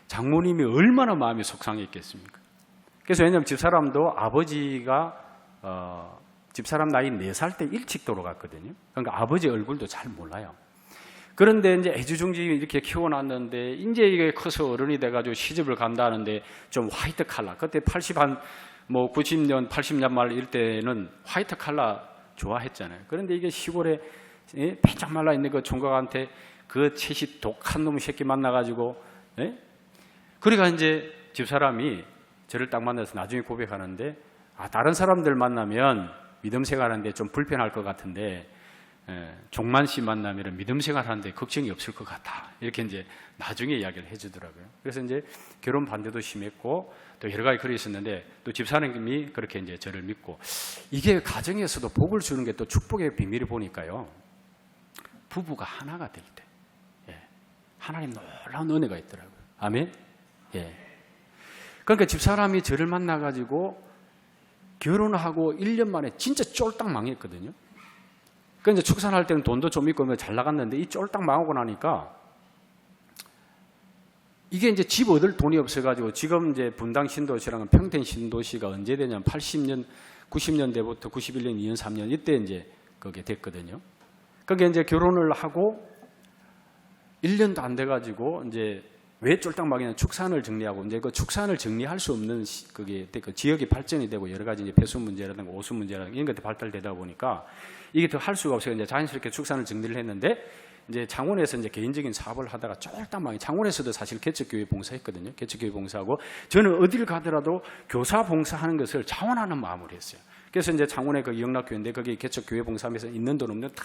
장모님이 얼마나 마음이 속상했겠습니까? 그래서 왜냐하면 집사람도 아버지가 집사람 나이 4살 때 일찍 돌아갔거든요. 그러니까 아버지 얼굴도 잘 몰라요. 그런데 이제 애지중지 이렇게 키워놨는데, 이제 이게 커서 어른이 돼가지고 시집을 간다는데 좀 화이트 칼라, 그때 90년, 80년 말 이때는 화이트 칼라 좋아했잖아요. 그런데 이게 시골에 빼짝 말라 있는 그 총각한테 그 채식 독한 놈 새끼 만나가지고, 그러니까 이제 집사람이 저를 딱 만나서 나중에 고백하는데, 다른 사람들 만나면 믿음 생활하는데 좀 불편할 것 같은데, 종만 씨 만나면 믿음 생활하는데 걱정이 없을 것 같다. 이렇게 이제 나중에 이야기를 해주더라고요. 그래서 이제 결혼 반대도 심했고, 또 여러 가지 글이 있었는데, 또 집사님이 그렇게 이제 저를 믿고, 이게 가정에서도 복을 주는 게 또 축복의 비밀을 보니까요, 부부가 하나가 될 때, 하나님 놀라운 은혜가 있더라고요. 아멘? 그러니까 집사람이 저를 만나가지고 결혼하고 1년 만에 진짜 쫄딱 망했거든요. 그러니까 이제 축산할 때는 돈도 좀 있고 잘 나갔는데, 이 쫄딱 망하고 나니까 이게 이제 집 얻을 돈이 없어가지고, 지금 이제 분당 신도시랑 평택 신도시가 언제 되냐면 80년, 90년대부터 91년, 2년, 3년 이때 이제 그게 됐거든요. 그게 이제 결혼을 하고 1년도 안 돼가지고, 이제 왜 쫄딱 망했냐, 축산을 정리하고, 이제 그 축산을 정리할 수 없는 그게 그 지역이 발전이 되고 여러 가지 이제 배수 문제라든가 오수 문제라든가 이런 것들이 발달되다 보니까 이게 더 할 수가 없어요. 이제 자연스럽게 축산을 정리를 했는데, 이제 창원에서 이제 개인적인 사업을 하다가 쫄딱 망해. 창원에서도 사실 개척교회 봉사했거든요. 개척교회 봉사하고, 저는 어딜 가더라도 교사 봉사하는 것을 자원하는 마음으로 했어요. 그래서 이제 창원에 그 영락교회인데, 거기 개척교회 봉사하면서 있는 돈 없는 다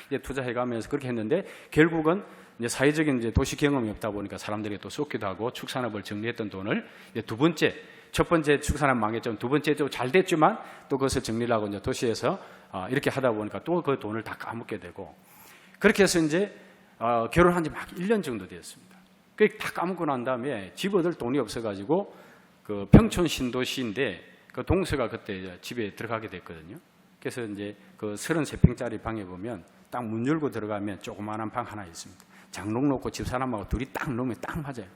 이제 투자해가면서 그렇게 했는데, 결국은 이제 사회적인 이제 도시 경험이 없다 보니까 사람들이 또 쏟기도 하고, 축산업을 정리했던 돈을 이제 첫 번째 축산업 망했지만 두 번째도 잘 됐지만 또 그것을 정리를 하고 이제 도시에서 이렇게 하다 보니까 또 그 돈을 다 까먹게 되고, 그렇게 해서 이제 결혼한 지 막 1년 정도 되었습니다. 그게 다 까먹고 난 다음에 집 얻을 돈이 없어가지고, 그 평촌 신도시인데 그 동서가 그때 집에 들어가게 됐거든요. 그래서 이제 그 33평짜리 방에 보면 딱 문 열고 들어가면 조그마한 방 하나 있습니다. 장롱 놓고 집사람하고 둘이 딱 놓으면 딱 맞아요.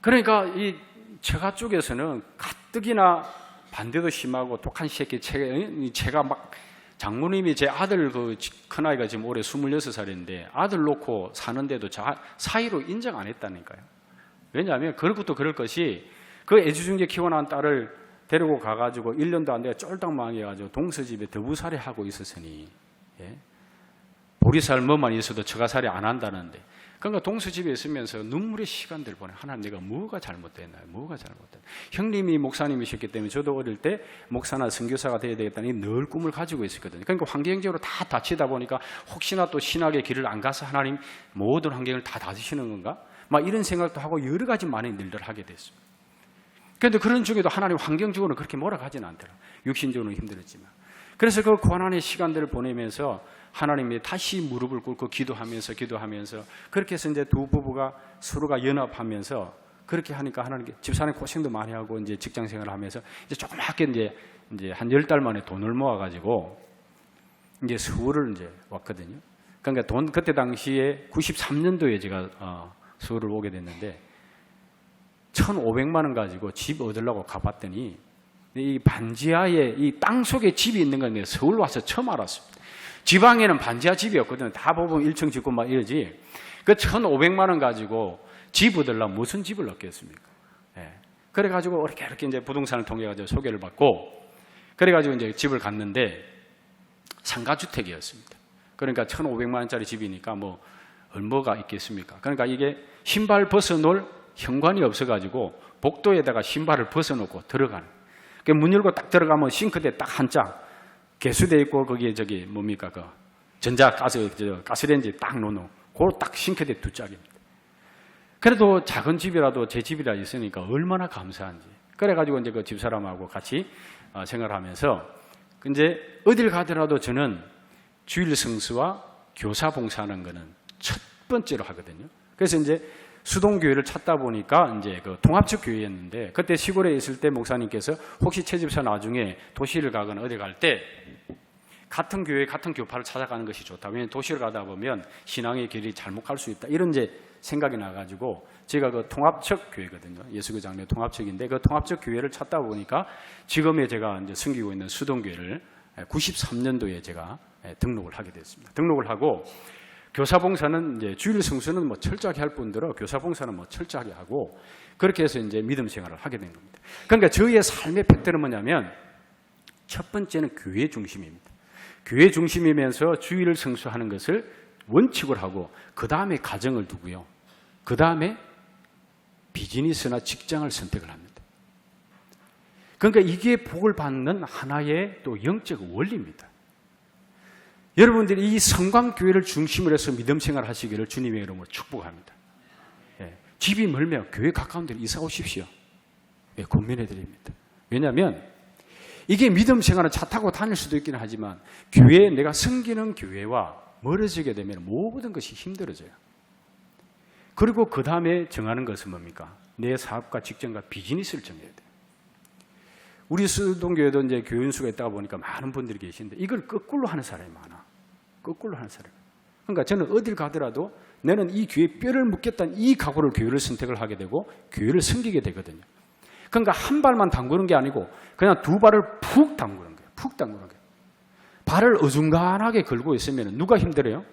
그러니까 이 처가 쪽에서는 가뜩이나 반대도 심하고 독한 새끼 제가 막, 장모님이 제 아들 그 큰아이가 지금 올해 26살인데 아들 놓고 사는데도 사이로 인정 안 했다니까요. 왜냐하면 그럴 것도 그럴 것이, 그 애지중지 키워난 딸을 데리고 가가지고 1년도 안 돼가 쫄딱 망해가지고 동서집에 더부살이 하고 있었으니, 보리살 뭐만 있어도 처가살이 안 한다는데, 그러니까 동서집에 있으면서 눈물의 시간들 보내. 하나님, 내가 뭐가 잘못됐나요? 뭐가 잘못됐나요? 형님이 목사님이셨기 때문에 저도 어릴 때 목사나 선교사가 되어야 되겠다는 늘 꿈을 가지고 있었거든요. 그러니까 환경적으로 다 다치다 보니까 혹시나 또 신학의 길을 안 가서 하나님 모든 환경을 다 닫으시는 건가? 막 이런 생각도 하고 여러 가지 많은 일들을 하게 됐습니다. 그런데 그런 중에도 하나님 환경적으로는 그렇게 몰아가지는 않더라고요. 육신적으로는 힘들었지만. 그래서 그 고난의 시간들을 보내면서 하나님이 다시 무릎을 꿇고 기도하면서 그렇게 해서 이제 두 부부가 서로가 연합하면서 그렇게 하니까 하나님께, 집사님 고생도 많이 하고 이제 직장 생활을 하면서 이제 조그맣게 이제 한 10달 만에 돈을 모아가지고 이제 서울을 이제 왔거든요. 그러니까 그때 당시에 93년도에 제가 서울을 오게 됐는데 1,500만 원 가지고 집 얻으려고 가봤더니 이 반지하에 이 땅 속에 집이 있는 건 서울 와서 처음 알았습니다. 지방에는 반지하 집이 없거든요. 다 보면 1층 짓고 막 이러지. 그 1,500만 원 가지고 집 얻으려면 무슨 집을 얻겠습니까? 그래가지고 이렇게 이제 부동산을 통해가지고 소개를 받고, 그래가지고 이제 집을 갔는데 상가주택이었습니다. 그러니까 1,500만 원짜리 집이니까 뭐 얼마가 있겠습니까? 그러니까 이게 신발 벗어놓을 현관이 없어가지고 복도에다가 신발을 벗어놓고 들어가는. 그러니까 문 열고 딱 들어가면 싱크대 딱 한 짝, 개수대 있고 거기에 저기 뭡니까 그 가스레인지 딱 놓는. 그거 딱 싱크대 두 짝입니다. 그래도 작은 집이라도 제 집이라 있으니까 얼마나 감사한지. 그래가지고 이제 그 집사람하고 같이 생활을 하면서 이제 어딜 가더라도 저는 주일 성수와 교사 봉사하는 거는 첫 번째로 하거든요. 그래서 이제 수동교회를 찾다 보니까 이제 그 통합적 교회였는데 그때 시골에 있을 때 목사님께서 혹시 채집사 나중에 도시를 가거나 어디 갈 때 같은 교회, 같은 교파를 찾아가는 것이 좋다. 왜냐하면 도시를 가다 보면 신앙의 길이 잘못 갈 수 있다. 이런 이제 생각이 나가지고 제가 그 통합적 교회거든요. 예수교 장례 통합적인데 그 통합적 교회를 찾다 보니까 지금의 제가 이제 섬기고 있는 수동교회를 93년도에 제가 등록을 하게 됐습니다. 등록을 하고 교사봉사는 이제 주일 성수는 뭐 철저하게 할 뿐더러 교사봉사는 뭐 철저하게 하고 그렇게 해서 이제 믿음 생활을 하게 된 겁니다. 그러니까 저희의 삶의 팩트는 뭐냐면 첫 번째는 교회 중심입니다. 교회 중심이면서 주일을 성수하는 것을 원칙으로 하고 그 다음에 가정을 두고요. 그 다음에 비즈니스나 직장을 선택을 합니다. 그러니까 이게 복을 받는 하나의 또 영적 원리입니다. 여러분들이 이 성광교회를 중심으로 해서 믿음 생활을 하시기를 주님의 이름으로 축복합니다. 예, 집이 멀면 교회 가까운 데로 이사 오십시오. 예, 권면해 드립니다. 왜냐하면 이게 믿음 생활은 차 타고 다닐 수도 있긴 하지만 교회에 내가 섬기는 교회와 멀어지게 되면 모든 것이 힘들어져요. 그리고 그 다음에 정하는 것은 뭡니까? 내 사업과 직장과 비즈니스를 정해야 돼요. 우리 수동교회도 이제 교인수가 있다가 보니까 많은 분들이 계신데 이걸 거꾸로 하는 사람이 많아. 거꾸로 하는 사람. 그러니까 저는 어딜 가더라도 나는 이 교회에 뼈를 묻겠다는 이 각오를 교회를 선택을 하게 되고 교회를 섬기게 되거든요. 그러니까 한 발만 담그는 게 아니고 그냥 두 발을 푹 담그는 거예요. 푹 담그는 거예요. 발을 어중간하게 걸고 있으면 누가 힘들어요?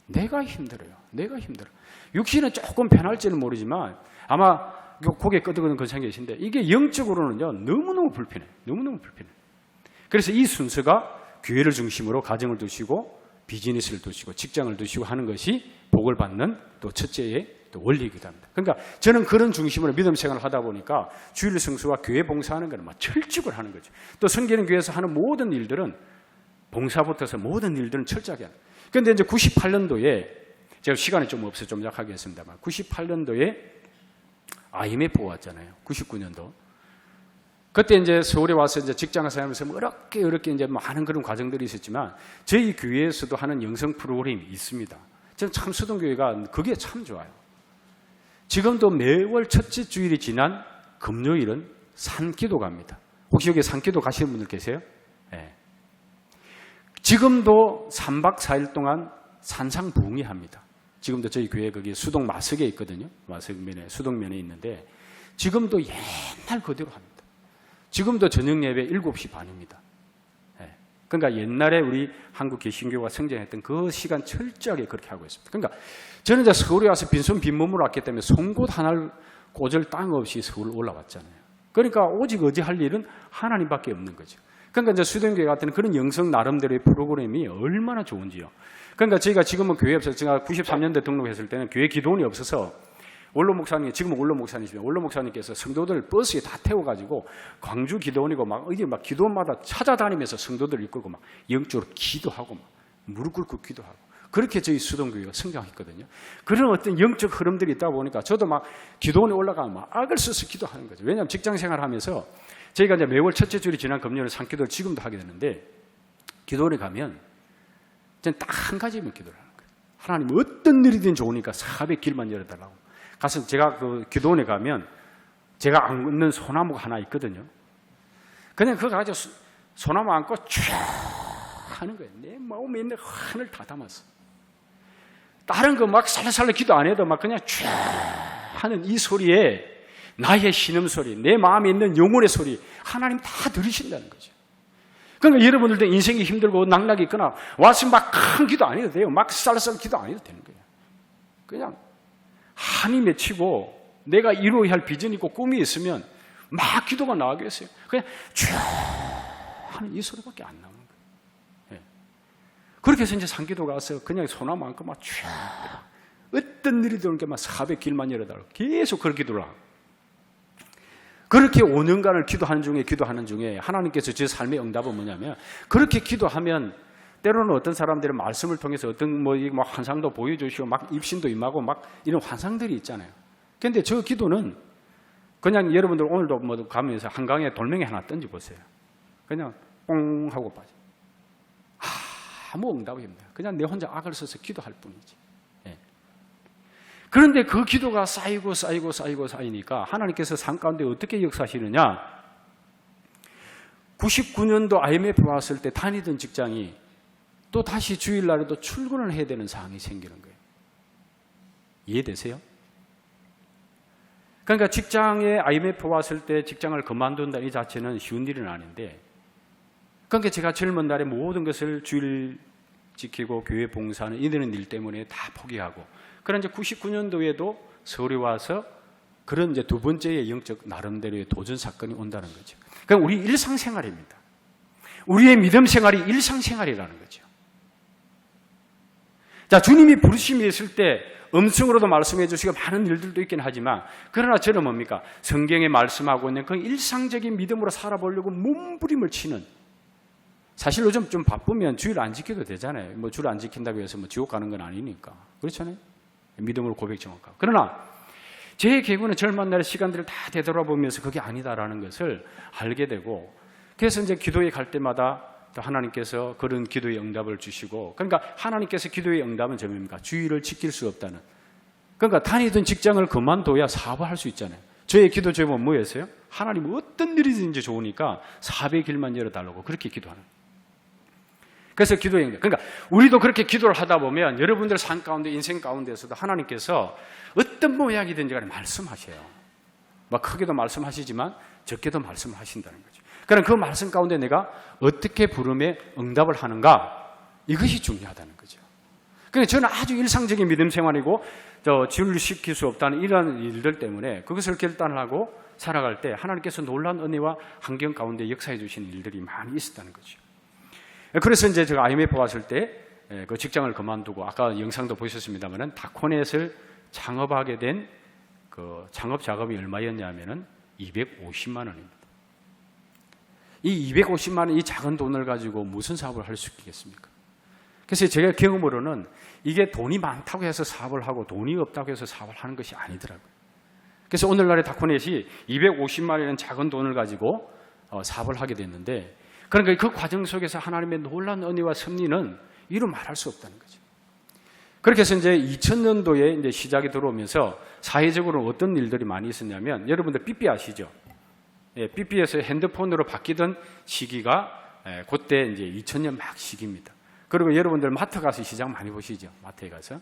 내가 힘들어요. 내가 힘들어. 육신은 조금 편할지는 모르지만 아마 고개 끄덕이는 그런 생각이 계신데 이게 영적으로는요 너무너무 불편해. 너무너무 불편해. 그래서 이 순서가 교회를 중심으로 가정을 두시고 비즈니스를 두시고 직장을 두시고 하는 것이 복을 받는 또 첫째의 또 원리이기도 합니다. 그러니까 저는 그런 중심으로 믿음 생활을 하다 보니까 주일 성수와 교회 봉사하는 것은 막 철칙을 하는 거죠. 또 섬기는 교회에서 하는 모든 일들은 봉사부터서 모든 일들은 철저하게 합니다. 그런데 이제 98년도에 제가 시간이 좀 없어서 좀 약하게 했습니다만 98년도에 IMF가 왔잖아요. 99년도. 그때 이제 서울에 와서 이제 직장을 사용하면서 어렵게 이제 많은 그런 과정들이 있었지만 저희 교회에서도 하는 영성 프로그램이 있습니다. 저는 참 수동교회가 그게 참 좋아요. 지금도 매월 첫째 주일이 지난 금요일은 산기도 갑니다. 혹시 여기 산기도 가시는 분들 계세요? 네. 지금도 3박 4일 동안 산상부흥회합니다. 지금도 저희 교회 거기 수동 마석에 있거든요. 마석면에 수동면에 있는데 지금도 옛날 그대로 합니다. 지금도 저녁 예배 7시 반입니다. 네. 그러니까 옛날에 우리 한국 개신교가 성장했던 그 시간 철저하게 그렇게 하고 있습니다. 그러니까 저는 이제 서울에 와서 빈손 빈몸으로 왔기 때문에 송곳 하나 꽂을 땅 없이 서울 올라왔잖아요. 그러니까 오직 의지할 일은 하나님밖에 없는 거죠. 그러니까 이제 수동교회 같은 그런 영성 나름대로의 프로그램이 얼마나 좋은지요. 그러니까 저희가 지금은 교회 없어서 제가 93년대 등록했을 때는 교회 기도원이 없어서 원로 목사님, 지금은 원로 목사님이시면 원로 목사님께서 성도들 버스에 다 태워가지고 광주 기도원이고 막 어디 막 기도원마다 찾아다니면서 성도들 이끌고 막 영적으로 기도하고 막 무릎 꿇고 기도하고 그렇게 저희 수동교회가 성장했거든요. 그런 어떤 영적 흐름들이 있다 보니까 저도 막 기도원에 올라가면 막 악을 써서 기도하는 거죠. 왜냐하면 직장 생활하면서 저희가 이제 매월 첫째 주일이 지난 금요일 산기도를 지금도 하게 되는데 기도원에 가면 저는 딱 한 가지만 기도를 하는 거예요. 하나님 어떤 일이든 좋으니까 사업의 길만 열어달라고. 가서 제가 그 기도원에 가면 제가 안는 소나무가 하나 있거든요. 그냥 그거 가지고 소나무 안고 쫙 하는 거예요. 내 마음에 있는 하늘 다 담았어. 다른 거 막 살살살 기도 안 해도 막 그냥 쫙 하는 이 소리에 나의 신음소리, 내 마음에 있는 영혼의 소리 하나님 다 들으신다는 거죠. 그러니까 여러분들도 인생이 힘들고 낙락이 있거나 와서 막 큰 기도 안 해도 돼요. 막 쌀쌀 기도 안 해도 되는 거예요. 그냥 한이 맺히고 내가 이루어야 할 비전이 있고 꿈이 있으면 막 기도가 나오겠어요. 그냥 쫙 하는 이 소리밖에 안 나오는 거예요. 네. 그렇게 해서 이제 상기도 가서 그냥 소나무 안고 막 쫙 어떤 일이 들어오니까 막 400길만 열어달라고 계속 그렇게 기도를 하고 그렇게 5년간을 기도하는 중에 하나님께서 제 삶의 응답은 뭐냐면 그렇게 기도하면 때로는 어떤 사람들은 말씀을 통해서 어떤 뭐 환상도 보여주시고 막 입신도 임하고 막 이런 환상들이 있잖아요. 그런데 저 기도는 그냥 여러분들 오늘도 뭐 가면서 한강에 돌멩이 하나 던져보세요. 그냥 뽕 하고 빠져. 아무 응답이 없네요. 그냥 내 혼자 악을 써서 기도할 뿐이지. 예. 그런데 그 기도가 쌓이니까 하나님께서 삶 가운데 어떻게 역사하시느냐? 99년도 IMF 왔을 때 다니던 직장이 또 다시 주일날에도 출근을 해야 되는 상황이 생기는 거예요. 이해되세요? 그러니까 직장에 IMF 왔을 때 직장을 그만둔다 이 자체는 쉬운 일은 아닌데 그러니까 제가 젊은 날에 모든 것을 주일 지키고 교회 봉사하는 이런 일 때문에 다 포기하고 그런데 99년도에도 서울에 와서 그런 이제 두 번째의 영적 나름대로의 도전 사건이 온다는 거죠. 그러니까 우리 일상생활입니다. 우리의 믿음 생활이 일상생활이라는 거죠. 자, 주님이 부르심이 있을 때 음성으로도 말씀해 주시고 많은 일들도 있긴 하지만 그러나 저는 뭡니까? 성경에 말씀하고 있는 그 일상적인 믿음으로 살아보려고 몸부림을 치는 사실 요즘 좀 바쁘면 주일 안 지켜도 되잖아요. 뭐 주일 안 지킨다고 해서 뭐 지옥 가는 건 아니니까. 그렇잖아요. 믿음으로 고백 정확하고. 그러나 제 계획은 젊은 날의 시간들을 다 되돌아보면서 그게 아니다라는 것을 알게 되고 그래서 이제 기도에 갈 때마다 또 하나님께서 그런 기도의 응답을 주시고 그러니까 하나님께서 기도의 응답은 뭡니까? 주의를 지킬 수 없다는 그러니까 다니던 직장을 그만둬야 사업을 할 수 있잖아요. 저의 기도 제목은 뭐였어요? 하나님 어떤 일이든지 좋으니까 400일만 열어달라고 그렇게 기도하는 거예요. 그래서 기도의 응답. 그러니까 우리도 그렇게 기도를 하다 보면 여러분들 삶 가운데 인생 가운데서도 하나님께서 어떤 모양이든지 간에 말씀하셔요. 막 크게도 말씀하시지만 적게도 말씀하신다는 거죠. 그럼 그 말씀 가운데 내가 어떻게 부름에 응답을 하는가 이것이 중요하다는 거죠. 그러니까 저는 아주 일상적인 믿음 생활이고 진리시킬 수 없다는 이런 일들 때문에 그것을 결단을 하고 살아갈 때 하나님께서 놀라운 은혜와 환경 가운데 역사해 주시는 일들이 많이 있었다는 거죠. 그래서 이제 제가 IMF 왔을 때 그 직장을 그만두고 아까 영상도 보셨습니다만은 다코넷을 창업하게 된 그 창업 자금이 얼마였냐면은 250만 원입니다. 이 250만 원 이 작은 돈을 가지고 무슨 사업을 할 수 있겠습니까? 그래서 제가 경험으로는 이게 돈이 많다고 해서 사업을 하고 돈이 없다고 해서 사업을 하는 것이 아니더라고요. 그래서 오늘날의 다코넷이 250만 원이라는 작은 돈을 가지고 사업을 하게 됐는데 그러니까 그 과정 속에서 하나님의 놀라운 은혜와 섭리는 이루 말할 수 없다는 거죠. 그렇게 해서 이제 2000년도에 이제 시작이 들어오면서 사회적으로 어떤 일들이 많이 있었냐면 여러분들 삐삐 아시죠? 예, 삐삐에서 핸드폰으로 바뀌던 시기가 그때 이제 2000년 막 시기입니다. 그리고 여러분들 마트 가서 시장 많이 보시죠? 마트에 가서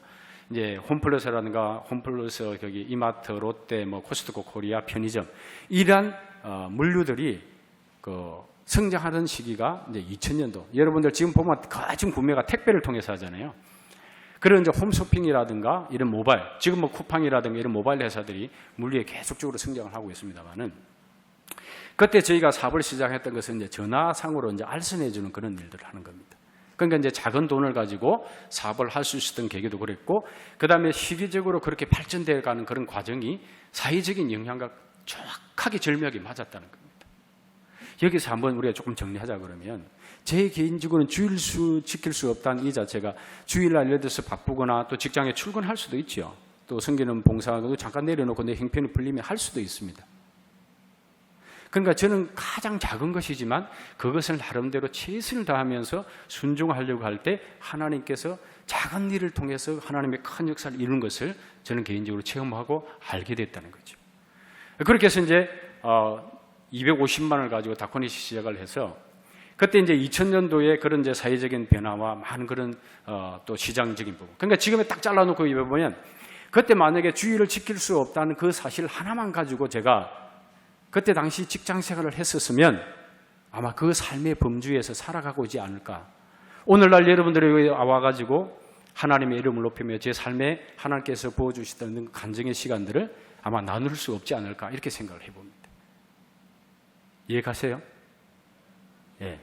이제 홈플러스라든가 홈플러스 거기 이마트, 롯데, 뭐 코스트코, 코리아, 편의점 이러한 물류들이 그 성장하던 시기가 이제 2000년도. 여러분들 지금 보면 거진 구매가 택배를 통해서 하잖아요. 그런 이제 홈쇼핑이라든가 이런 모바일, 지금 뭐 쿠팡이라든가 이런 모바일 회사들이 물류에 계속적으로 성장을 하고 있습니다만은 그때 저희가 사업을 시작했던 것은 이제 전화상으로 이제 알선해주는 그런 일들을 하는 겁니다. 그러니까 이제 작은 돈을 가지고 사업을 할 수 있었던 계기도 그랬고, 그 다음에 시기적으로 그렇게 발전되어 가는 그런 과정이 사회적인 영향과 정확하게 절묘하게 맞았다는 겁니다. 여기서 한번 우리가 조금 정리하자 그러면, 제 개인적으로는 주일 지킬 수 없다는 이 자체가 주일날 예를 들어서 바쁘거나 또 직장에 출근할 수도 있죠. 또 성기는 봉사하고 잠깐 내려놓고 내 형편이 풀리면 할 수도 있습니다. 그러니까 저는 가장 작은 것이지만 그것을 나름대로 최선을 다하면서 순종하려고 할 때 하나님께서 작은 일을 통해서 하나님의 큰 역사를 이룬 것을 저는 개인적으로 체험하고 알게 됐다는 거죠. 그렇게 해서 이제 250만 원을 가지고 다코넷이 시작을 해서 그때 이제 2000년도에 그런 이제 사회적인 변화와 많은 그런 또 시장적인 부분. 그러니까 지금에 딱 잘라놓고 보면 그때 만약에 주의를 지킬 수 없다는 그 사실 하나만 가지고 제가 그때 당시 직장 생활을 했었으면 아마 그 삶의 범주에서 살아가고 있지 않을까. 오늘날 여러분들이 여기 와가지고 하나님의 이름을 높이며 제 삶에 하나님께서 부어주시다는 간증의 시간들을 아마 나눌 수 없지 않을까 이렇게 생각을 해봅니다. 이해 가세요? 예.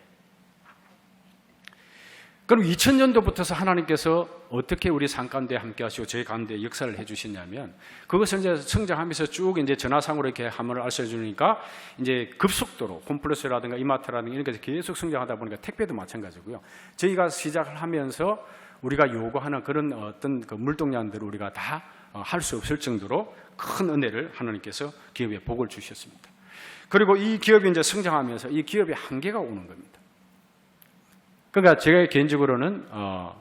그럼 2000년도부터서 하나님께서 어떻게 우리 삶 가운데 함께 하시고 저희 가운데 역사를 해 주시냐면 그것을 이제 성장하면서 쭉 이제 전화상으로 이렇게 함을 알려 주니까 이제 급속도로 홈플러스라든가 이마트라든가 이런 게 계속 성장하다 보니까 택배도 마찬가지고요. 저희가 시작을 하면서 우리가 요구하는 그런 어떤 그 물동량들을 우리가 다 할 수 없을 정도로 큰 은혜를 하나님께서 기업에 복을 주셨습니다. 그리고 이 기업이 이제 성장하면서 이 기업의 한계가 오는 겁니다. 그러니까 제가 개인적으로는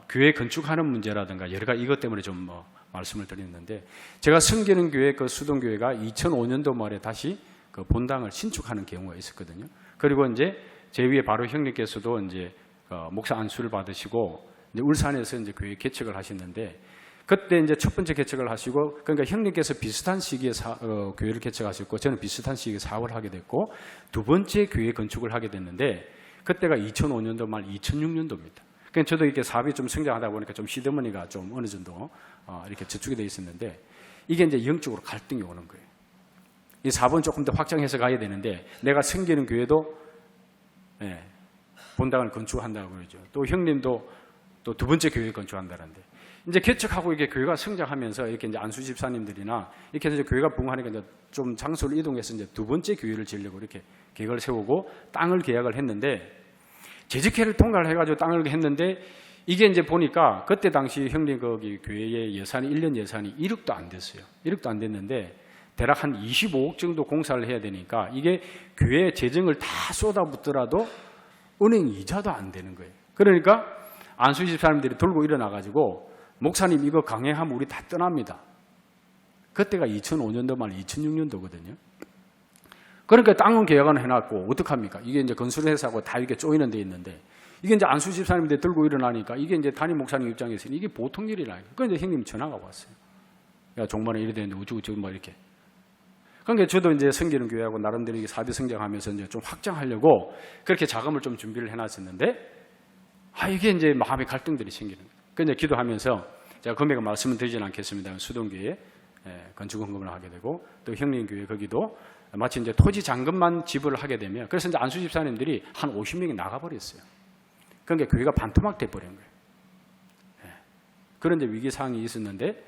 교회 건축하는 문제라든가 여러 가지 이것 때문에 좀 말씀을 드렸는데 제가 섬기는 교회 그 수동교회가 2005년도 말에 다시 그 본당을 신축하는 경우가 있었거든요. 그리고 이제 제 위에 바로 형님께서도 이제 목사 안수를 받으시고 이제 울산에서 이제 교회 개척을 하셨는데 그때 이제 첫 번째 개척을 하시고 그러니까 형님께서 비슷한 시기에 교회를 개척하셨고 저는 비슷한 시기에 사업을 하게 됐고 두 번째 교회 건축을 하게 됐는데 그때가 2005년도 말 2006년도입니다. 그러니까 저도 이렇게 사업이 좀 성장하다 보니까 좀 시드머니가 좀 어느 정도 이렇게 저축이 되어 있었는데 이게 이제 영적으로 갈등이 오는 거예요. 이 사업은 조금 더 확장해서 가야 되는데 내가 섬기는 교회도 본당을 건축한다고 그러죠. 또 형님도 또 두 번째 교회 건축한다는데 이제 개척하고 이게 교회가 성장하면서 이렇게 이제 안수 집사님들이나 이렇게 해서 교회가 부흥하니까 이제 좀 장소를 이동해서 이제 두 번째 교회를 지으려고 이렇게 계획을 세우고 땅을 계약을 했는데 재직회를 통과를 해가지고 땅을 했는데 이게 이제 보니까 그때 당시 형님 거기 교회의 예산이 1년 예산이 1억도 안 됐어요. 1억도 안 됐는데 대략 한 25억 정도 공사를 해야 되니까 이게 교회 재정을 다 쏟아붓더라도 은행 이자도 안 되는 거예요. 그러니까 안수 집사님들이 돌고 일어나가지고 목사님 이거 강행하면 우리 다 떠납니다. 그때가 2005년도 말 2006년도거든요. 그러니까 땅은 계약은 해놨고 어떡합니까? 이게 이제 건설회사하고 다 이렇게 쪼이는 데 있는데 이게 이제 안수 집사님들 들고 일어나니까 이게 이제 담임 목사님 입장에서는 이게 보통 일이라니까. 그런데 형님 전화가 왔어요. 야 종말에 이래 되는데 우쭈우쭈 뭐 이렇게. 그러니까 저도 이제 섬기는 교회하고 나름대로 이게 사비 성장하면서 이제 좀 확장하려고 그렇게 자금을 좀 준비를 해놨었는데 이게 이제 마음의 갈등들이 생기는 거예요. 그래서 기도하면서 제가 금액은 말씀을 드리지는 않겠습니다. 수동교회에 건축 헌금을 하게 되고 또 형님 교회 거기도 마치 이제 토지 잔금만 지불을 하게 되면 그래서 이제 안수 집사님들이 한 50명이 나가버렸어요. 그러니까 교회가 반토막 돼버린 거예요. 그런 이제 위기 상황이 있었는데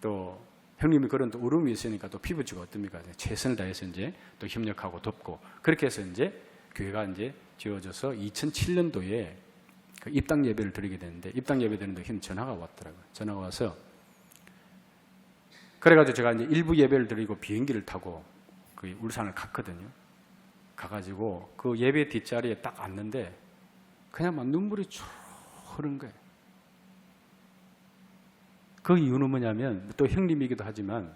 또 형님이 그런 또 울음이 있으니까 또 피부치가 어떻습니까? 최선을 다해서 이제 또 협력하고 돕고 그렇게 해서 이제 교회가 이제 지어져서 2007년도에 그 입당 예배를 드리게 되는데 입당 예배 드리는데 형 전화가 왔더라고요. 전화가 와서 그래가지고 제가 이제 일부 예배를 드리고 비행기를 타고 그 울산을 갔거든요. 가가지고 그 예배 뒷자리에 딱 앉는데 그냥 막 눈물이 쭉 흐른 거예요. 그 이유는 뭐냐면 또 형님이기도 하지만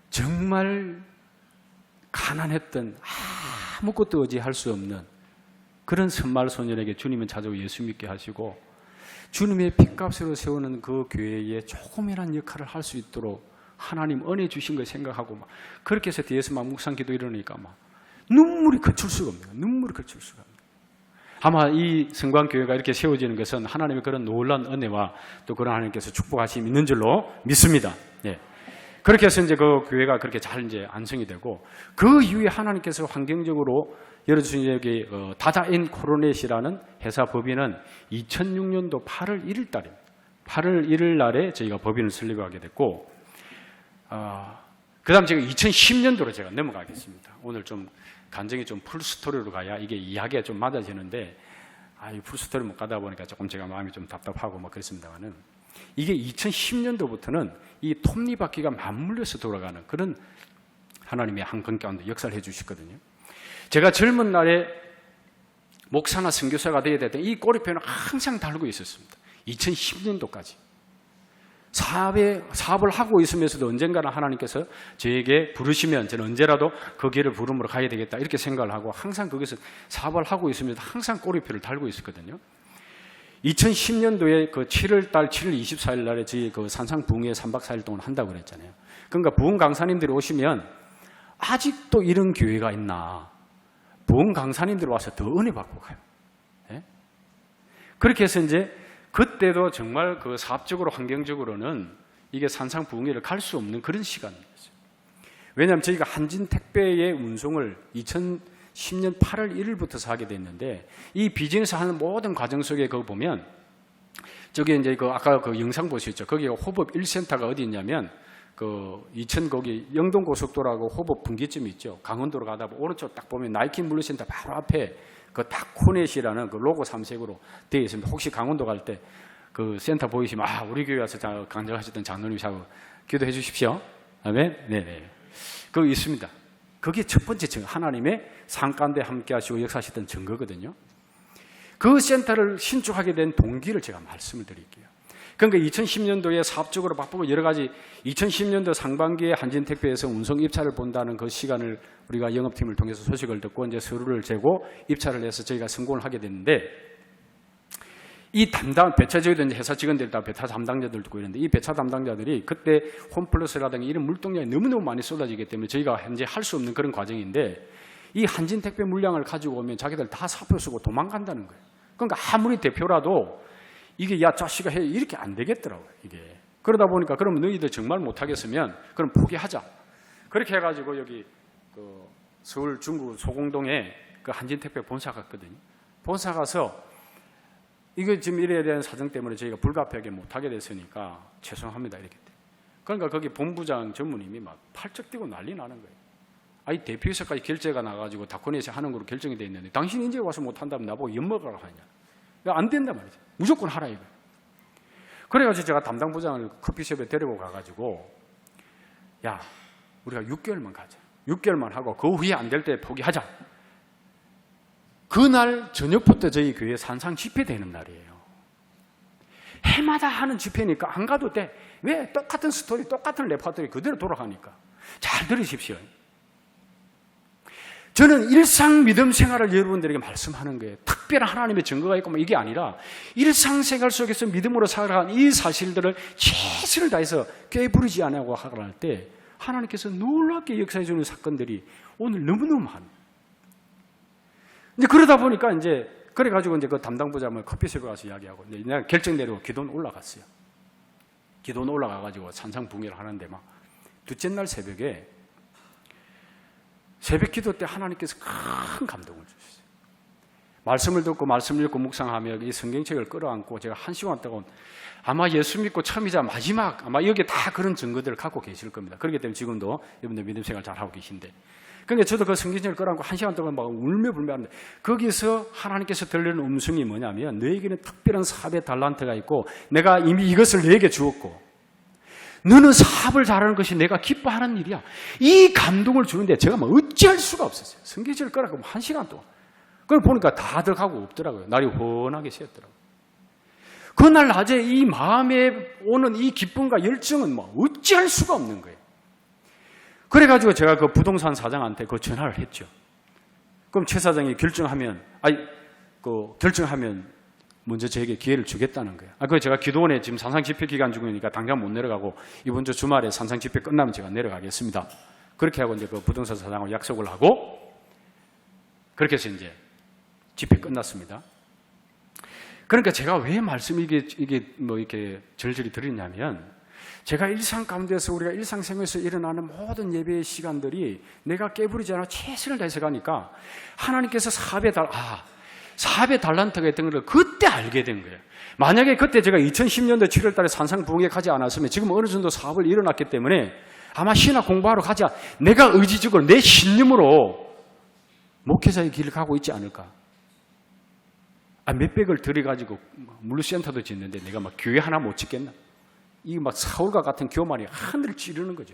정말 가난했던 아무것도 의지할 수 없는 그런 선말 소년에게 주님은 찾아오고 예수 믿게 하시고 주님의 핏값으로 세우는 그 교회에 조금이란 역할을 할 수 있도록 하나님 은혜 주신 걸 생각하고 막 그렇게 해서 뒤에서 막 묵상 기도 이러니까 막 눈물이 그칠 수가 없네요. 눈물이 그칠 수가 없네요. 아마 이 성광교회가 이렇게 세워지는 것은 하나님의 그런 놀라운 은혜와 또 그런 하나님께서 축복하심이 있는 줄로 믿습니다. 예. 그렇게 해서 이제 그 교회가 그렇게 잘 이제 안성이 되고 그 이후에 하나님께서 환경적으로 열어주신 여기 다다인 코로넷이라는 회사 법인은 2006년도 8월 1일 달입니다. 8월 1일 날에 저희가 법인을 설립하게 됐고 그 다음 제가 2010년도로 제가 넘어가겠습니다. 오늘 좀 간증이 좀 풀스토리로 가야 이게 이야기가 좀 맞아지는데 이 풀스토리 못 가다 보니까 조금 제가 마음이 좀 답답하고 막 그랬습니다만은 이게 2010년도부터는 이 톱니바퀴가 맞물려서 돌아가는 그런 하나님의 한건 가운데 역사를 해주시거든요. 제가 젊은 날에 목사나 선교사가 되어야 됐던 이 꼬리표는 항상 달고 있었습니다. 2010년도까지. 사업을 하고 있으면서도 언젠가는 하나님께서 저에게 부르시면 저는 언제라도 그 길을 부름으로 가야 되겠다 이렇게 생각을 하고 항상 거기서 사업을 하고 있으면서 항상 꼬리표를 달고 있었거든요. 2010년도에 그 7월 24일 날에 저희 그 산상 부흥회 3박 4일 동안 한다고 그랬잖아요. 그러니까 부흥 강사님들이 오시면 아직도 이런 교회가 있나. 부흥 강사님들 와서 더 은혜 받고 가요. 예? 그렇게 해서 이제 그때도 정말 그 사업적으로 환경적으로는 이게 산상 부흥회를 갈 수 없는 그런 시간이었어요. 왜냐하면 저희가 한진 택배의 운송을 10년 8월 1일부터 하게 됐는데 이 비즈니스 하는 모든 과정 속에 그거 보면 저기 이제 그 아까 그 영상 보셨죠? 거기가 호법 1센터가 어디 있냐면 그 이천 거기 영동 고속도로하고 호법 분기점이 있죠. 강원도로 가다 보면 오른쪽 딱 보면 나이키 물류센터 바로 앞에 그 타코넷이라는 그 로고 3색으로 되어 있습니다. 혹시 강원도 갈 때 그 센터 보이시면 아 우리 교회 와서 강정하셨던 장로님하고 기도해 주십시오. 아멘. 네네. 거기 있습니다. 그게 첫 번째 증거, 하나님의 상 가운데 함께 하시고 역사하셨던 증거거든요. 그 센터를 신축하게 된 동기를 제가 말씀을 드릴게요. 그러니까 2010년도에 사업적으로 바쁘고 여러 가지 2010년도 상반기에 한진택배에서 운송 입찰을 본다는 그 시간을 우리가 영업팀을 통해서 소식을 듣고 이제 서류를 재고 입찰을 해서 저희가 성공을 하게 됐는데 이 담당, 배차 직원들, 회사 직원들 다 배차 담당자들 듣고 있는데 이 배차 담당자들이 그때 홈플러스라든가 이런 물동량이 너무너무 많이 쏟아지기 때문에 저희가 현재 할 수 없는 그런 과정인데 이 한진택배 물량을 가지고 오면 자기들 다 사표 쓰고 도망간다는 거예요. 그러니까 아무리 대표라도 이게 야 자식아 해 이렇게 안 되겠더라고요. 이게 그러다 보니까 그러면 너희들 정말 못하겠으면 그럼 포기하자. 그렇게 해가지고 여기 그 서울 중구 소공동에 그 한진택배 본사 갔거든요. 본사 가서 이거 지금 이래야 되는 사정 때문에 저희가 불가피하게 못하게 됐으니까 죄송합니다 이렇게. 그러니까 거기 본부장 전무님이 막 팔쩍 뛰고 난리 나는 거예요. 아니 대표이사까지 결재가 나가지고 다코넷이 하는 거로 결정이 돼 있는데 당신 이제 와서 못한다면 나보고 엿먹으라고 하냐. 안 된단 말이죠. 무조건 하라 이거. 그래가지고 제가 담당 부장을 커피숍에 데리고 가가지고 야 우리가 6개월만 가자. 6개월만 하고 그 후에 안 될 때 포기하자. 그날 저녁부터 저희 교회 산상 집회 되는 날이에요. 해마다 하는 집회니까 안 가도 돼. 왜? 똑같은 스토리, 똑같은 레퍼토리 그대로 돌아가니까. 잘 들으십시오. 저는 일상 믿음 생활을 여러분들에게 말씀하는 거예요. 특별한 하나님의 증거가 있고 이게 아니라 일상생활 속에서 믿음으로 살아가는 이 사실들을 최선을 다해서 꾀부리지 않고 하갈 때 하나님께서 놀랍게 역사해 주는 사건들이 오늘 너무너무 많아요. 이제 그러다 보니까 이제 그래가지고 이제 그 담당 부장을 커피숍에 가서 이야기하고 이제 내가 결정 내리고 기도는 올라갔어요. 기도는 올라가가지고 산상붕괴를 하는데 막 둘째 날 새벽에 새벽 기도 때 하나님께서 큰 감동을 주셨어요. 말씀을 듣고 말씀을 읽고 묵상하며 이 성경책을 끌어안고 제가 1시간 동안 아마 예수 믿고 처음이자 마지막 아마 여기에 다 그런 증거들을 갖고 계실 겁니다. 그렇기 때문에 지금도 여러분들 믿음 생활 잘하고 계신데 그러니까 저도 그 성경책을 끌어안고 1시간 동안 막 울며 불며 하는데 거기서 하나님께서 들리는 음성이 뭐냐면 너에게는 특별한 사업의 달란트가 있고 내가 이미 이것을 너에게 주었고 너는 사업을 잘하는 것이 내가 기뻐하는 일이야. 이 감동을 주는데 제가 막 어찌할 수가 없었어요. 성경책을 끌어안고 1시간 동안. 그걸 보니까 다들 가고 없더라고요. 날이 훤하게 새었더라고요. 그날 낮에 이 마음에 오는 이 기쁨과 열정은 막 어찌할 수가 없는 거예요. 그래가지고 제가 그 부동산 사장한테 그 전화를 했죠. 그럼 최 사장이 결정하면 먼저 저에게 기회를 주겠다는 거예요. 그래서 제가 기도원에 지금 산상 집회 기간 중이니까 당장 못 내려가고 이번 주 주말에 산상 집회 끝나면 제가 내려가겠습니다. 그렇게 하고 이제 그 부동산 사장하고 약속을 하고 그렇게 해서 이제 집회 끝났습니다. 그러니까 제가 왜 말씀 이게 뭐 이렇게 절절히 드리냐면 제가 일상 가운데서 우리가 일상생활에서 일어나는 모든 예배의 시간들이 내가 깨부리지 않아 최선을 다해서 가니까 하나님께서 사업의 달란트가 있던 걸 그때 알게 된 거예요. 만약에 그때 제가 2010년도 7월 달에 산상부흥에 가지 않았으면 지금 어느 정도 사업을 일어났기 때문에 아마 신학 공부하러 가자. 내가 의지적으로 내 신념으로 목회자의 길을 가고 있지 않을까. 몇백을 들여가지고 물류센터도 짓는데 내가 막 교회 하나 못 짓겠나. 이게 막 사울과 같은 교만이 하늘을 찌르는 거죠.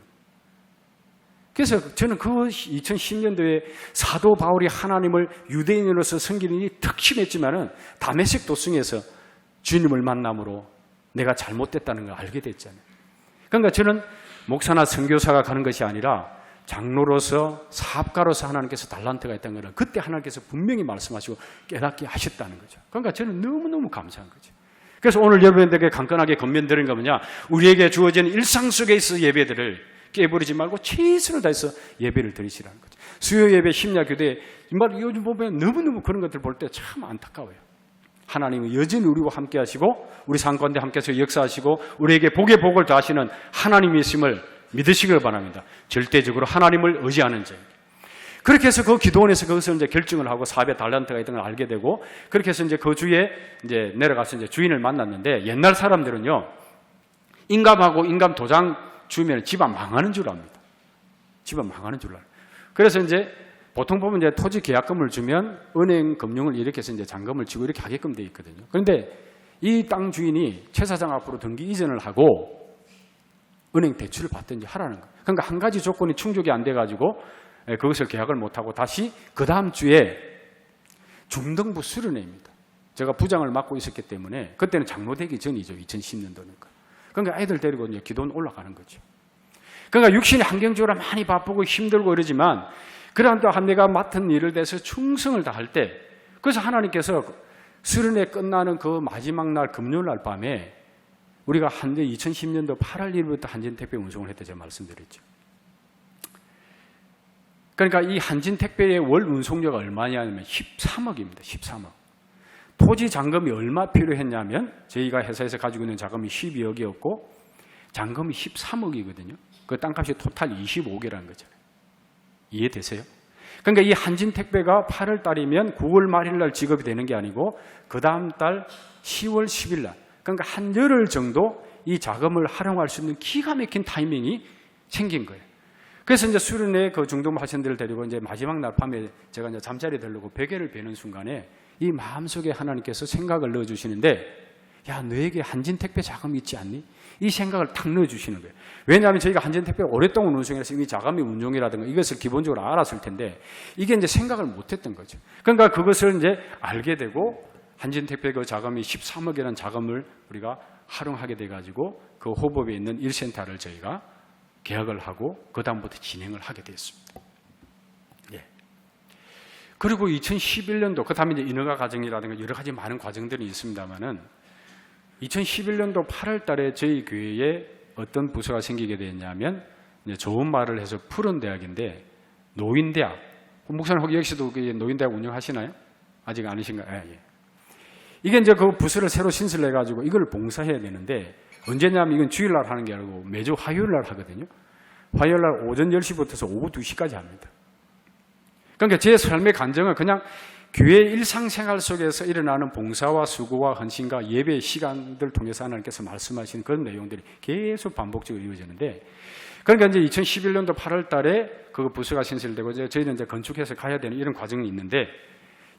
그래서 저는 그 2010년도에 사도 바울이 하나님을 유대인으로서 섬기는 일이 특심했지만은 다메섹 도성에서 주님을 만남으로 내가 잘못됐다는 걸 알게 됐잖아요. 그러니까 저는 목사나 선교사가 가는 것이 아니라 장로로서 사업가로서 하나님께서 달란트가 있다는 것을 그때 하나님께서 분명히 말씀하시고 깨닫게 하셨다는 거죠. 그러니까 저는 너무너무 감사한 거죠. 그래서 오늘 여러분들에게 간단하게 건면드리는 거 뭐냐, 우리에게 주어진 일상 속에 있어 예배들을 깨버리지 말고 최선을 다해서 예배를 드리시라는 거죠. 수요 예배, 심야 교대, 정말 요즘 보면 너무너무 그런 것들 볼 때 참 안타까워요. 하나님은 여전히 우리와 함께 하시고 우리 상관대 함께해서 역사하시고 우리에게 복의 복을 더하시는 하나님이 있음을 믿으시길 바랍니다. 절대적으로 하나님을 의지하는 자. 그렇게 해서 그 기도원에서 그것을 이제 결정을 하고 400달란트가 있던 걸 알게 되고, 그렇게 해서 이제 그 주에 이제 내려가서 이제 주인을 만났는데, 옛날 사람들은요, 인감하고 인감 도장 주면 집안 망하는 줄 압니다. 집안 망하는 줄 알아요. 그래서 이제 보통 보면 이제 토지 계약금을 주면 은행 금융을 이렇게 해서 이제 잔금을 치고 이렇게 하게끔 돼 있거든요. 그런데 이 땅 주인이 최 사장 앞으로 등기 이전을 하고 은행 대출을 받든지 하라는 거예요. 그러니까 한 가지 조건이 충족이 안 돼가지고 그것을 계약을 못하고 다시 그 다음 주에 중등부 수련회입니다. 제가 부장을 맡고 있었기 때문에 그때는 장로되기 전이죠. 2010년도니까. 그러니까 아이들 데리고 이제 기도원 올라가는 거죠. 그러니까 육신이 환경적으로 많이 바쁘고 힘들고 이러지만, 그러한 한 내가 맡은 일을 대해서 충성을 다할 때, 그래서 하나님께서 수련회 끝나는 그 마지막 날 금요일 날 밤에 우리가 2010년도 8월 1일부터 한진택배 운송을 했다 제가 말씀드렸죠. 그러니까 이 한진택배의 월 운송료가 얼마냐면 13억입니다. 13억. 토지 잔금이 얼마 필요했냐면 저희가 회사에서 가지고 있는 자금이 12억이었고 잔금이 13억이거든요. 그 땅값이 토탈 25개라는 거잖아요. 이해되세요? 그러니까 이 한진택배가 8월 달이면 9월 말일 날 지급이 되는 게 아니고 그 다음 달 10월 10일 날, 그러니까 한 열흘 정도 이 자금을 활용할 수 있는 기가 막힌 타이밍이 생긴 거예요. 그래서 이제 수련회 그 중동부 하신들을 데리고 이제 마지막 날 밤에 제가 이제 잠자리 들르고 베개를 베는 순간에 이 마음속에 하나님께서 생각을 넣어주시는데, 야, 너에게 한진택배 자금이 있지 않니? 이 생각을 탁 넣어주시는 거예요. 왜냐하면 저희가 한진택배를 오랫동안 운송해서 이미 자금이 운용이라든가 이것을 기본적으로 알았을 텐데 이게 이제 생각을 못했던 거죠. 그러니까 그것을 이제 알게 되고 한진택배 그 자금이 13억이라는 자금을 우리가 활용하게 돼가지고 그 호법에 있는 1센터를 저희가 계약을 하고 그 다음부터 진행을 하게 됐습니다. 예. 그리고 2011년도 그 다음에 이제 인허가 과정이라든가 여러 가지 많은 과정들이 있습니다만은 2011년도 8월 달에 저희 교회에 어떤 부서가 생기게 됐냐면, 이제 좋은 말을 해서 푸른 대학인데 노인대학. 목사님 혹시 여기서도 노인대학 운영하시나요? 아직 아니신가요? 예. 이게 이제 그 부서를 새로 신설해 가지고 이걸 봉사해야 되는데, 언제냐면 이건 주일날 하는 게 아니고 매주 화요일날 하거든요. 화요일날 오전 10시부터 오후 2시까지 합니다. 그러니까 제 삶의 간증은 그냥 교회 일상생활 속에서 일어나는 봉사와 수고와 헌신과 예배의 시간들 통해서 하나님께서 말씀하시는 그런 내용들이 계속 반복적으로 이루어지는데, 그러니까 이제 2011년도 8월 달에 그 부서가 신설되고 이제 저희는 이제 건축해서 가야 되는 이런 과정이 있는데,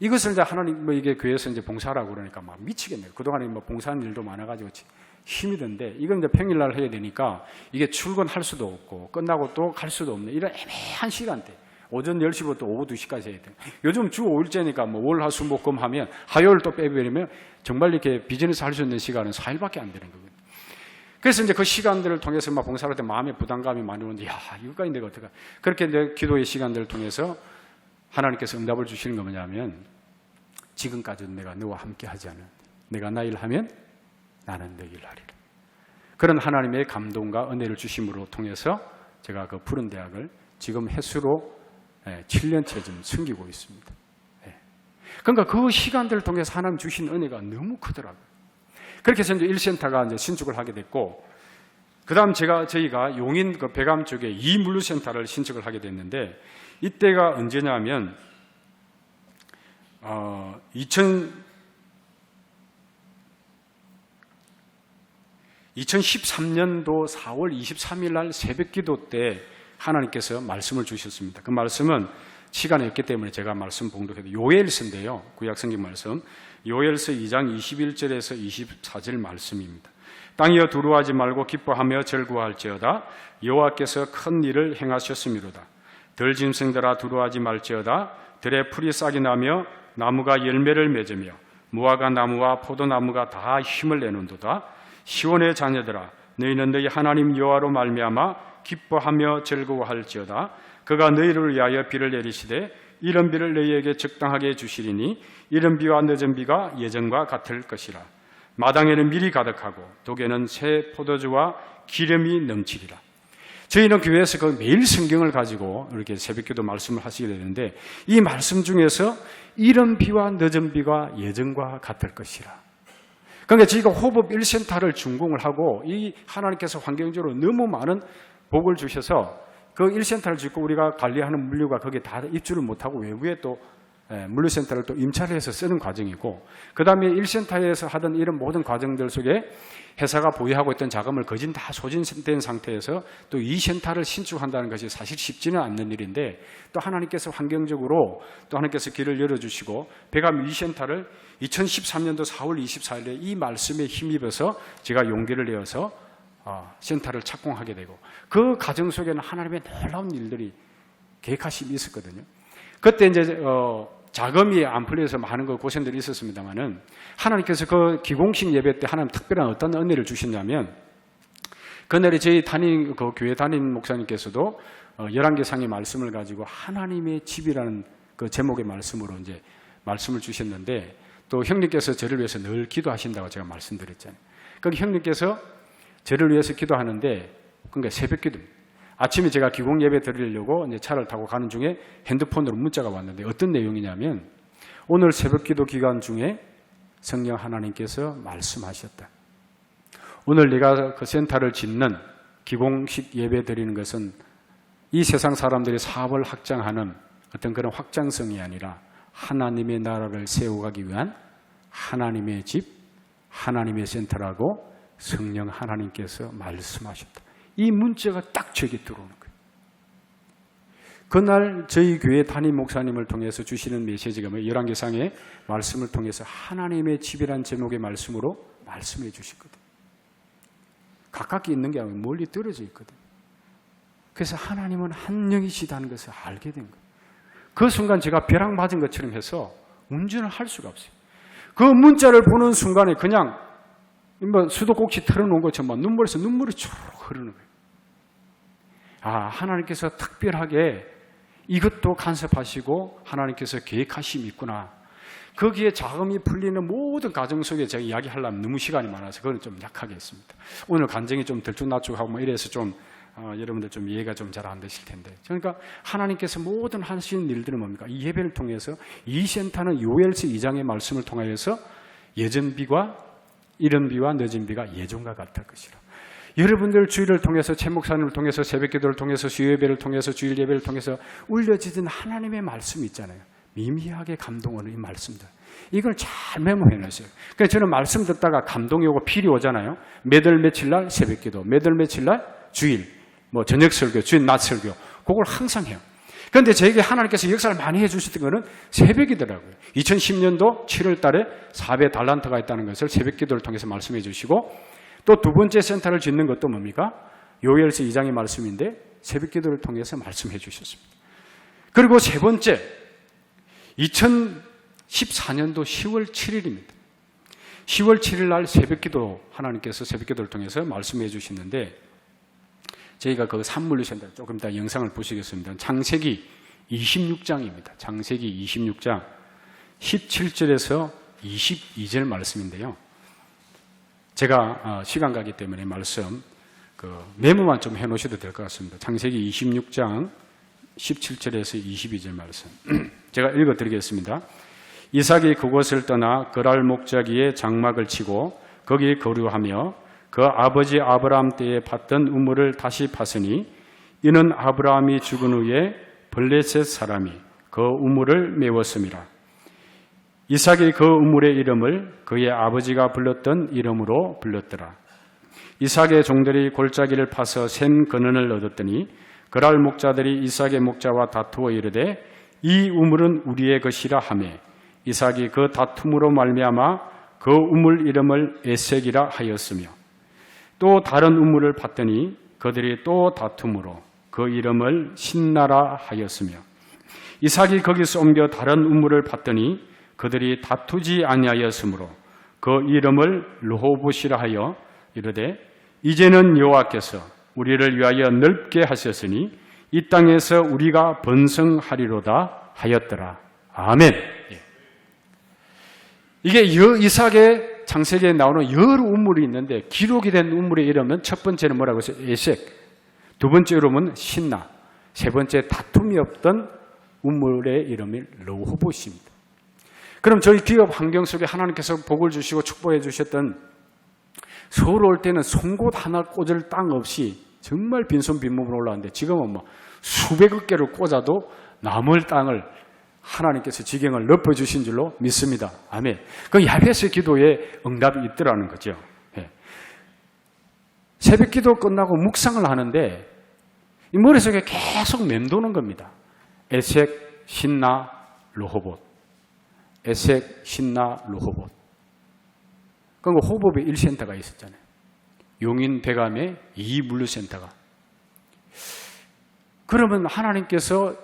이것을 이제 하나님 이게 교회에서 이제 봉사라고 그러니까 막 미치겠네요. 그동안에 봉사하는 일도 많아가지고 힘이 든데, 이건 이제 평일날 해야 되니까 이게 출근할 수도 없고 끝나고 또 갈 수도 없는 이런 애매한 시간대. 오전 10시부터 오후 2시까지 해야 돼요. 요즘 주 5일째니까 뭐 월, 화, 수, 목, 금 하면 화요일 또 빼버리면 정말 이렇게 비즈니스 할 수 있는 시간은 4일밖에 안 되는 거거든요. 그래서 이제 그 시간들을 통해서 막 봉사할 때 마음에 부담감이 많이 오는데, 야, 이거까지 내가 어떡하. 그렇게 이제 기도의 시간들을 통해서 하나님께서 응답을 주시는 거 뭐냐면, 지금까지는 내가 너와 함께 하지 않은, 내가 나 일하면 나는 너 일하리라. 그런 하나님의 감동과 은혜를 주심으로 통해서 제가 그 푸른 대학을 지금 횟수로 7년째 좀 섬기고 있습니다. 그러니까 그 시간들을 통해서 하나님 주신 은혜가 너무 크더라고요. 그렇게 해서 이제 1센터가 이제 신축을 하게 됐고, 그 다음 저희가 용인 그 배감 쪽에 2물류센터를 신축을 하게 됐는데, 이때가 언제냐면, 2013년도 4월 23일 날 새벽 기도 때 하나님께서 말씀을 주셨습니다. 그 말씀은 시간이 없기 때문에 제가 말씀 봉독해도 요엘서인데요. 구약성경 말씀. 요엘서 2장 21절에서 24절 말씀입니다. 땅이여 두려워하지 말고 기뻐하며 절구할지어다. 여호와께서 큰 일을 행하셨음이로다. 들짐승들아 두려워하지 말지어다. 들의 풀이 싹이 나며 나무가 열매를 맺으며 무화과 나무와 포도나무가 다 힘을 내는도다. 시온의 자녀들아 너희는 너희 하나님 여호와로 말미암아 기뻐하며 즐거워할지어다. 그가 너희를 위하여 비를 내리시되 이런 비를 너희에게 적당하게 주시리니 이런 비와 늦은 비가 예전과 같을 것이라. 마당에는 밀이 가득하고 독에는 새 포도주와 기름이 넘치리라. 저희는 교회에서 그 매일 성경을 가지고 이렇게 새벽기도 말씀을 하시게 되는데, 이 말씀 중에서 이런 비와 늦은 비가 예전과 같을 것이라. 그러니까 저희가 호법 1센터를 준공을 하고 이 하나님께서 환경적으로 너무 많은 복을 주셔서 그 1센터를 짓고 우리가 관리하는 물류가 거기에 다 입주를 못하고 외부에 또 물류센터를 또 임차를 해서 쓰는 과정이고, 그 다음에 1센터에서 하던 이런 모든 과정들 속에 회사가 보유하고 있던 자금을 거진 다 소진된 상태에서 또 2센터를 신축한다는 것이 사실 쉽지는 않는 일인데, 또 하나님께서 환경적으로 또 하나님께서 길을 열어주시고 백암 2센터를 2013년도 4월 24일에 이 말씀에 힘입어서 제가 용기를 내어서 센터를 착공하게 되고, 그 과정 속에는 하나님의 놀라운 일들이 계획하심이 있었거든요. 그때 이제 자금이 안 풀려서 많은 그 고생들이 있었습니다만은, 하나님께서 그 기공식 예배 때 하나님 특별한 어떤 은혜를 주셨냐면, 그날에 저희 그 교회 담임 목사님께서도 11개상의 말씀을 가지고 하나님의 집이라는 그 제목의 말씀으로 이제 말씀을 주셨는데, 또 형님께서 저를 위해서 늘 기도하신다고 제가 말씀드렸잖아요. 그러니까 형님께서 저를 위해서 기도하는데, 그러니까 새벽 기도입니다. 아침에 제가 기공 예배 드리려고 이제 차를 타고 가는 중에 핸드폰으로 문자가 왔는데, 어떤 내용이냐면, 오늘 새벽 기도 기간 중에 성령 하나님께서 말씀하셨다. 오늘 내가 그 센터를 짓는 기공식 예배 드리는 것은 이 세상 사람들이 사업을 확장하는 어떤 그런 확장성이 아니라 하나님의 나라를 세워가기 위한 하나님의 집, 하나님의 센터라고 성령 하나님께서 말씀하셨다. 이 문자가 딱 저에게 들어오는 거예요. 그날 저희 교회 담임 목사님을 통해서 주시는 메시지가 11개상의 말씀을 통해서 하나님의 집이란 제목의 말씀으로 말씀해 주시거든요. 가깝게 있는 게 아니고 멀리 떨어져 있거든요. 그래서 하나님은 한 영이시다는 것을 알게 된 거예요. 그 순간 제가 벼락 맞은 것처럼 해서 운전을 할 수가 없어요. 그 문자를 보는 순간에 그냥 수도꼭지 털어놓은 것처럼 눈물에서 눈물이 쭉 흐르는 거예요. 하나님께서 특별하게 이것도 간섭하시고 하나님께서 계획하심이 있구나. 거기에 자금이 풀리는 모든 과정 속에 제가 이야기하려면 너무 시간이 많아서 그건 좀 약하게 했습니다. 오늘 간증이 좀 들쭉날쭉하고 이래서 좀 여러분들 좀 이해가 좀 잘 안 되실 텐데, 그러니까 하나님께서 모든 하시는 일들은 뭡니까? 이 예배를 통해서 이 센터는 요엘서 2장의 말씀을 통하여서 예전비와 이른비와 늦은비가 예전과 같을 것이라. 여러분들 주일을 통해서 최 목사님을 통해서 새벽 기도를 통해서 수요 예배를 통해서 주일 예배를 통해서 울려지던 하나님의 말씀이 있잖아요. 미미하게 감동하는 이 말씀들. 이걸 잘 메모해 놓으세요. 그래서 저는 말씀 듣다가 감동이 오고 필이 오잖아요. 매달 며칠 날 새벽 기도, 매달 며칠 날 주일, 저녁 설교, 주일 낮 설교. 그걸 항상 해요. 그런데 저에게 하나님께서 역사를 많이 해주셨던 것은 새벽이더라고요. 2010년도 7월 달에 400달란트가 있다는 것을 새벽 기도를 통해서 말씀해 주시고, 또 두 번째 센터를 짓는 것도 뭡니까? 요엘서 2장의 말씀인데 새벽 기도를 통해서 말씀해 주셨습니다. 그리고 세 번째, 2014년도 10월 7일입니다. 10월 7일 날 새벽 기도, 하나님께서 새벽 기도를 통해서 말씀해 주시는데, 저희가 그 산물류센터 조금 이따 영상을 보시겠습니다. 창세기 26장입니다. 창세기 26장 17절에서 22절 말씀인데요. 제가 시간 가기 때문에 말씀 메모만 좀 해놓으셔도 될 것 같습니다. 창세기 26장 17절에서 22절 말씀 제가 읽어드리겠습니다. 이삭이 그곳을 떠나 그랄 목자기에 장막을 치고 거기 거류하며 그 아버지 아브라함 때에 팠던 우물을 다시 팠으니, 이는 아브라함이 죽은 후에 블레셋 사람이 그 우물을 메웠음이라. 이삭이 그 우물의 이름을 그의 아버지가 불렀던 이름으로 불렀더라. 이삭의 종들이 골짜기를 파서 샘 근원을 얻었더니 그랄 목자들이 이삭의 목자와 다투어 이르되 이 우물은 우리의 것이라 하며, 이삭이 그 다툼으로 말미암아 그 우물 이름을 에색이라 하였으며, 또 다른 우물을 팠더니 그들이 또 다툼으로 그 이름을 신나라 하였으며, 이삭이 거기서 옮겨 다른 우물을 팠더니 그들이 다투지 아니하였으므로 그 이름을 르호봇이라 하여 이르되, 이제는 여호와께서 우리를 위하여 넓게 하셨으니 이 땅에서 우리가 번성하리로다 하였더라. 아멘. 이게 이삭의 창세기에 나오는 여러 우물이 있는데, 기록이 된 우물의 이름은 첫 번째는 뭐라고 했어요? 에색. 두 번째로는 신나. 세 번째 다툼이 없던 우물의 이름이 르호봇입니다. 그럼 저희 기업 환경 속에 하나님께서 복을 주시고 축복해 주셨던, 서울 올 때는 송곳 하나 꽂을 땅 없이 정말 빈손 빈몸으로 올라왔는데, 지금은 수백억 개를 꽂아도 남을 땅을 하나님께서 지경을 넓어주신 줄로 믿습니다. 아멘. 그 야베스 기도에 응답이 있더라는 거죠. 예. 새벽 기도 끝나고 묵상을 하는데 이 머릿속에 계속 맴도는 겁니다. 에색, 신나, 르호봇. 에색, 신나, 르호봇. 그러니까 호법에 1센터가 있었잖아요. 용인 백암에 2물류센터가. 그러면 하나님께서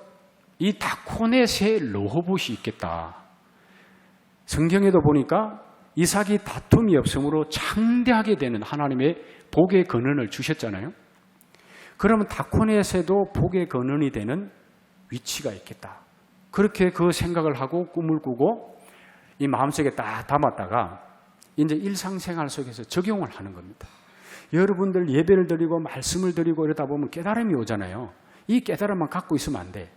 이 다코넷에 르호봇이 있겠다. 성경에도 보니까 이삭이 다툼이 없으므로 창대하게 되는 하나님의 복의 근원을 주셨잖아요. 그러면 다코넷에도 복의 근원이 되는 위치가 있겠다. 그렇게 그 생각을 하고 꿈을 꾸고 이 마음속에 딱 담았다가 이제 일상생활 속에서 적용을 하는 겁니다. 여러분들 예배를 드리고 말씀을 드리고 이러다 보면 깨달음이 오잖아요. 이 깨달음만 갖고 있으면 안 돼.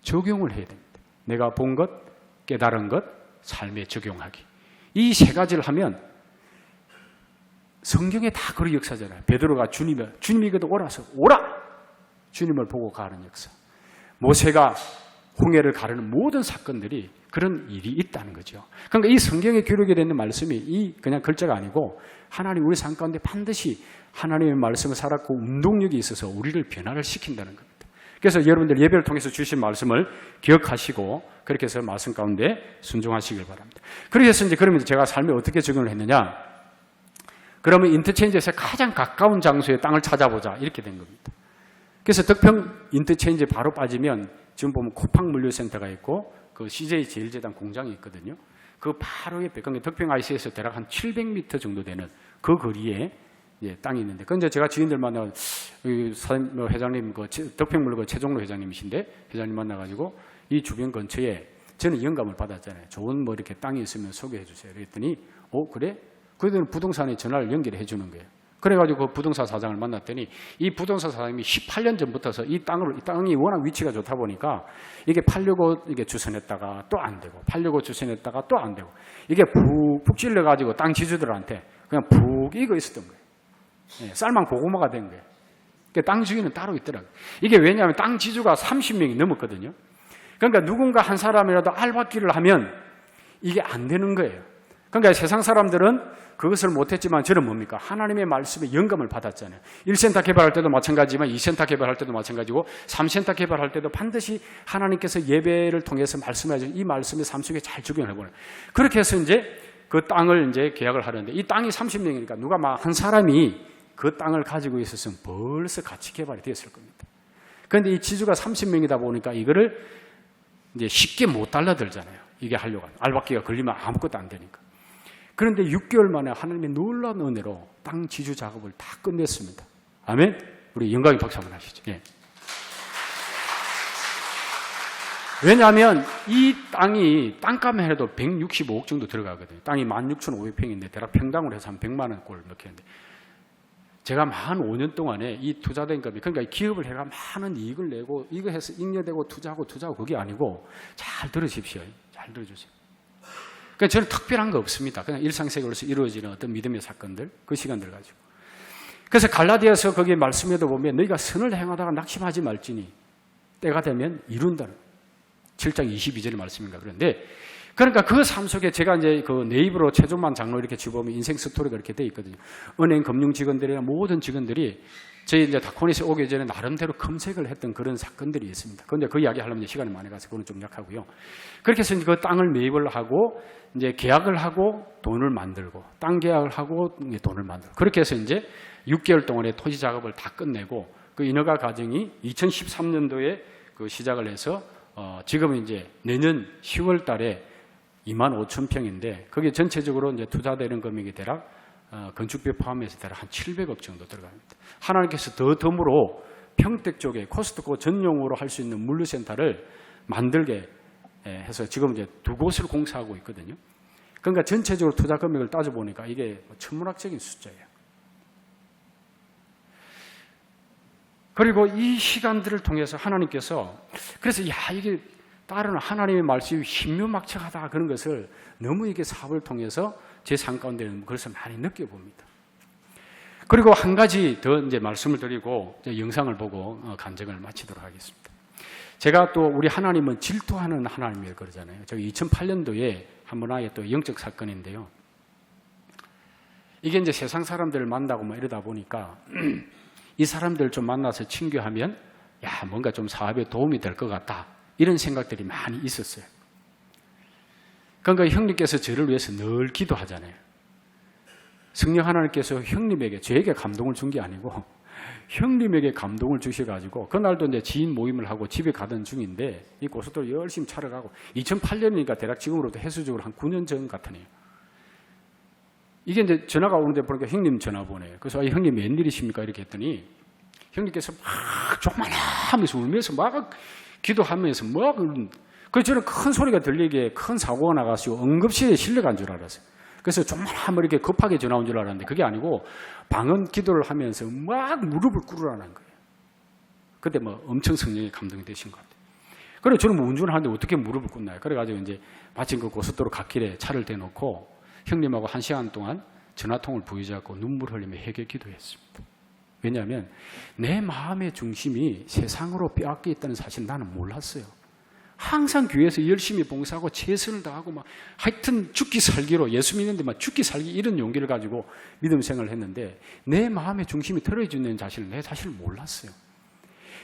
적용을 해야 됩니다. 내가 본 것, 깨달은 것, 삶에 적용하기. 이 세 가지를 하면 성경에 다 그런 역사잖아요. 베드로가 주님이 그도 오라서 오라! 주님을 보고 가는 역사. 모세가 홍해를 가르는 모든 사건들이 그런 일이 있다는 거죠. 그러니까 이 성경에 기록이 되는 말씀이 이 그냥 글자가 아니고 하나님 우리 삶 가운데 반드시 하나님의 말씀을 살았고 운동력이 있어서 우리를 변화를 시킨다는 겁니다. 그래서 여러분들 예배를 통해서 주신 말씀을 기억하시고 그렇게 해서 말씀 가운데 순종하시길 바랍니다. 그래서 이제 그러면 제가 삶에 어떻게 적용을 했느냐? 그러면 인터체인지에서 가장 가까운 장소에 땅을 찾아보자 이렇게 된 겁니다. 그래서 덕평 인터체인지 바로 빠지면 지금 보면 쿠팡 물류센터가 있고 그 CJ 제일제당 공장이 있거든요. 그 바로 옆에 덕평 IC에서 대략 한 700m 정도 되는 그 거리에 땅이 있는데, 그건 이제 제가 지인들 만나 회장님 덕평 물류 최종로 회장님이신데 회장님 만나가지고 이 주변 근처에 저는 영감을 받았잖아요. 좋은 뭐 이렇게 땅이 있으면 소개해 주세요. 그랬더니 그래? 그들은 부동산에 전화를 연결해 주는 거예요. 그래가지고 그 부동산 사장을 만났더니 이 부동산 사장님이 18년 전부터서 이 땅이 워낙 위치가 좋다 보니까 이게 팔려고 이게 주선했다가 또 안 되고 팔려고 주선했다가 또 안 되고 이게 푹 찔러가지고 땅 지주들한테 그냥 푹 익어 있었던 거예요. 쌀만 고구마가 된 거예요. 그러니까 땅 주인은 따로 있더라고요. 이게 왜냐하면 땅 지주가 30명이 넘었거든요. 그러니까 누군가 한 사람이라도 알박기를 하면 이게 안 되는 거예요. 그러니까 세상 사람들은 그것을 못했지만 저는 뭡니까? 하나님의 말씀에 영감을 받았잖아요. 1센터 개발할 때도 마찬가지지만 2센터 개발할 때도 마찬가지고 3센터 개발할 때도 반드시 하나님께서 예배를 통해서 말씀하신 이 말씀의 삶 속에 잘 적용을 해보는. 그렇게 해서 이제 그 땅을 이제 계약을 하는데 이 땅이 30명이니까 누가 막 한 사람이 그 땅을 가지고 있었으면 벌써 가치 개발이 되었을 겁니다. 그런데 이 지주가 30명이다 보니까 이거를 이제 쉽게 못 달라들잖아요. 이게 하려고 하면. 알박기가 걸리면 아무것도 안 되니까. 그런데 6개월 만에 하나님의 놀라운 은혜로 땅 지주 작업을 다 끝냈습니다. 아멘? 우리 영광의 박수 한번 하시죠. 예. 왜냐하면 이 땅이 땅값만 해도 165억 정도 들어가거든요. 땅이 16,500평인데 대략 평당으로 해서 한 100만 원 꼴 넣겠는데 제가 한 5년 동안에 이 투자된 값이 그러니까 기업을 해가 많은 이익을 내고 이거 해서 잉여되고 투자하고 그게 아니고 잘 들으십시오. 잘 들어주세요. 그러니까 저는 특별한 거 없습니다. 그냥 일상생활에서 이루어지는 어떤 믿음의 사건들, 그 시간들 가지고. 그래서 갈라디아서 거기에 말씀에도 보면 너희가 선을 행하다가 낙심하지 말지니 때가 되면 이룬다는 7장 22절의 말씀인가 그런데 그러니까 그 삶 속에 제가 이제 그 네이버로 최종만 장로 이렇게 집어보면 인생 스토리가 이렇게 돼 있거든요. 은행 금융 직원들이나 모든 직원들이 저희 이제 다코니스 오기 전에 나름대로 검색을 했던 그런 사건들이 있습니다. 그런데 그 이야기 하려면 시간이 많이 가서 그건 좀 약하고요. 그렇게 해서 그 땅을 매입을 하고 이제 계약을 하고 돈을 만들고 땅 계약을 하고 돈을 만들고 그렇게 해서 이제 6개월 동안의 토지 작업을 다 끝내고 그 인허가 과정이 2013년도에 그 시작을 해서 지금은 이제 내년 10월 달에 25,000평인데 거기에 전체적으로 이제 투자되는 금액이 대략 건축비 포함해서 대략 한 700억 정도 들어갑니다. 하나님께서 더 덤으로 평택 쪽에 코스트코 전용으로 할 수 있는 물류센터를 만들게 해서 지금 이제 2곳을 공사하고 있거든요. 그러니까 전체적으로 투자 금액을 따져보니까 이게 천문학적인 숫자예요. 그리고 이 시간들을 통해서 하나님께서 그래서 이게 다른 하나님의 말씀이 신묘막측하다 그런 것을 너무 이게 사업을 통해서 제 삶 가운데 그것을 많이 느껴봅니다. 그리고 한 가지 더 이제 말씀을 드리고 이제 영상을 보고 간증을 마치도록 하겠습니다. 제가 또 우리 하나님은 질투하는 하나님이에요 그러잖아요. 저희 2008년도에 한 번의 또 영적 사건인데요. 이게 이제 세상 사람들을 만나고 뭐 이러다 보니까 이 사람들 좀 만나서 친교하면 야, 뭔가 좀 사업에 도움이 될 것 같다. 이런 생각들이 많이 있었어요. 그러니까 형님께서 저를 위해서 늘 기도하잖아요. 성령 하나님께서 형님에게, 저에게 감동을 준 게 아니고 형님에게 감동을 주셔가지고 그날도 이제 지인 모임을 하고 집에 가던 중인데 이 고속도로 열심히 차러 가고 2008년이니까 대략 지금으로부터 해수적으로 한 9년 전 같으네요. 이게 이제 전화가 오는데 보니까 형님 전화번호예요. 그래서 형님 웬일이십니까? 이렇게 했더니 형님께서 막 조그만하면서 울면서 막 기도하면서 막 그래서 저는 큰 소리가 들리게 큰 사고가 나가지고 응급실에 실려간 줄 알았어요. 그래서 조그만하면 이렇게 급하게 전화 온 줄 알았는데 그게 아니고 방언 기도를 하면서 막 무릎을 꿇으라는 거예요. 그때 뭐 엄청 성령이 감동이 되신 것 같아요. 그래 저는 뭐 운전하는데 어떻게 무릎을 꿇나요? 그래가지고 이제 마침 그 고속도로 갓길에 차를 대놓고 형님하고 1시간 동안 전화통을 부여잡고 눈물 흘리며 회개 기도했습니다. 왜냐하면 내 마음의 중심이 세상으로 빼앗겨 있다는 사실 나는 몰랐어요. 항상 교회에서 열심히 봉사하고 최선을 다하고 막 하여튼 죽기 살기로 예수 믿는데 막 죽기 살기 이런 용기를 가지고 믿음 생활을 했는데 내 마음의 중심이 틀어져 있는 사실을 내 사실을 몰랐어요.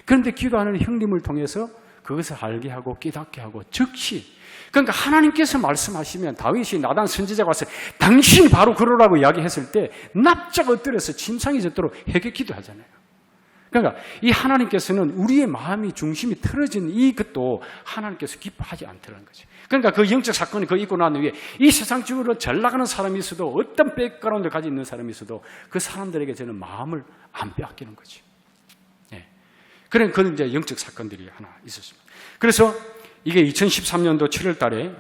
그런데 기도하는 형님을 통해서 그것을 알게 하고 깨닫게 하고 즉시 그러니까 하나님께서 말씀하시면 다윗이 나단 선지자가 와서 당신이 바로 그러라고 이야기했을 때 납작 엎드려서 침상이 젖도록 회개 기도하잖아요. 그러니까 이 하나님께서는 우리의 마음이 중심이 틀어진 이것도 하나님께서 기뻐하지 않더라는 거죠. 그러니까 그 영적 사건이 그 있고 난 후에 이 세상적으로 잘 나가는 사람이 있어도 어떤 백그라운드를 가지고 있는 사람이 있어도 그 사람들에게 저는 마음을 안 빼앗기는 거죠. 예. 그런 이제 영적 사건들이 하나 있었습니다. 그래서 이게 2013년도 7월 달에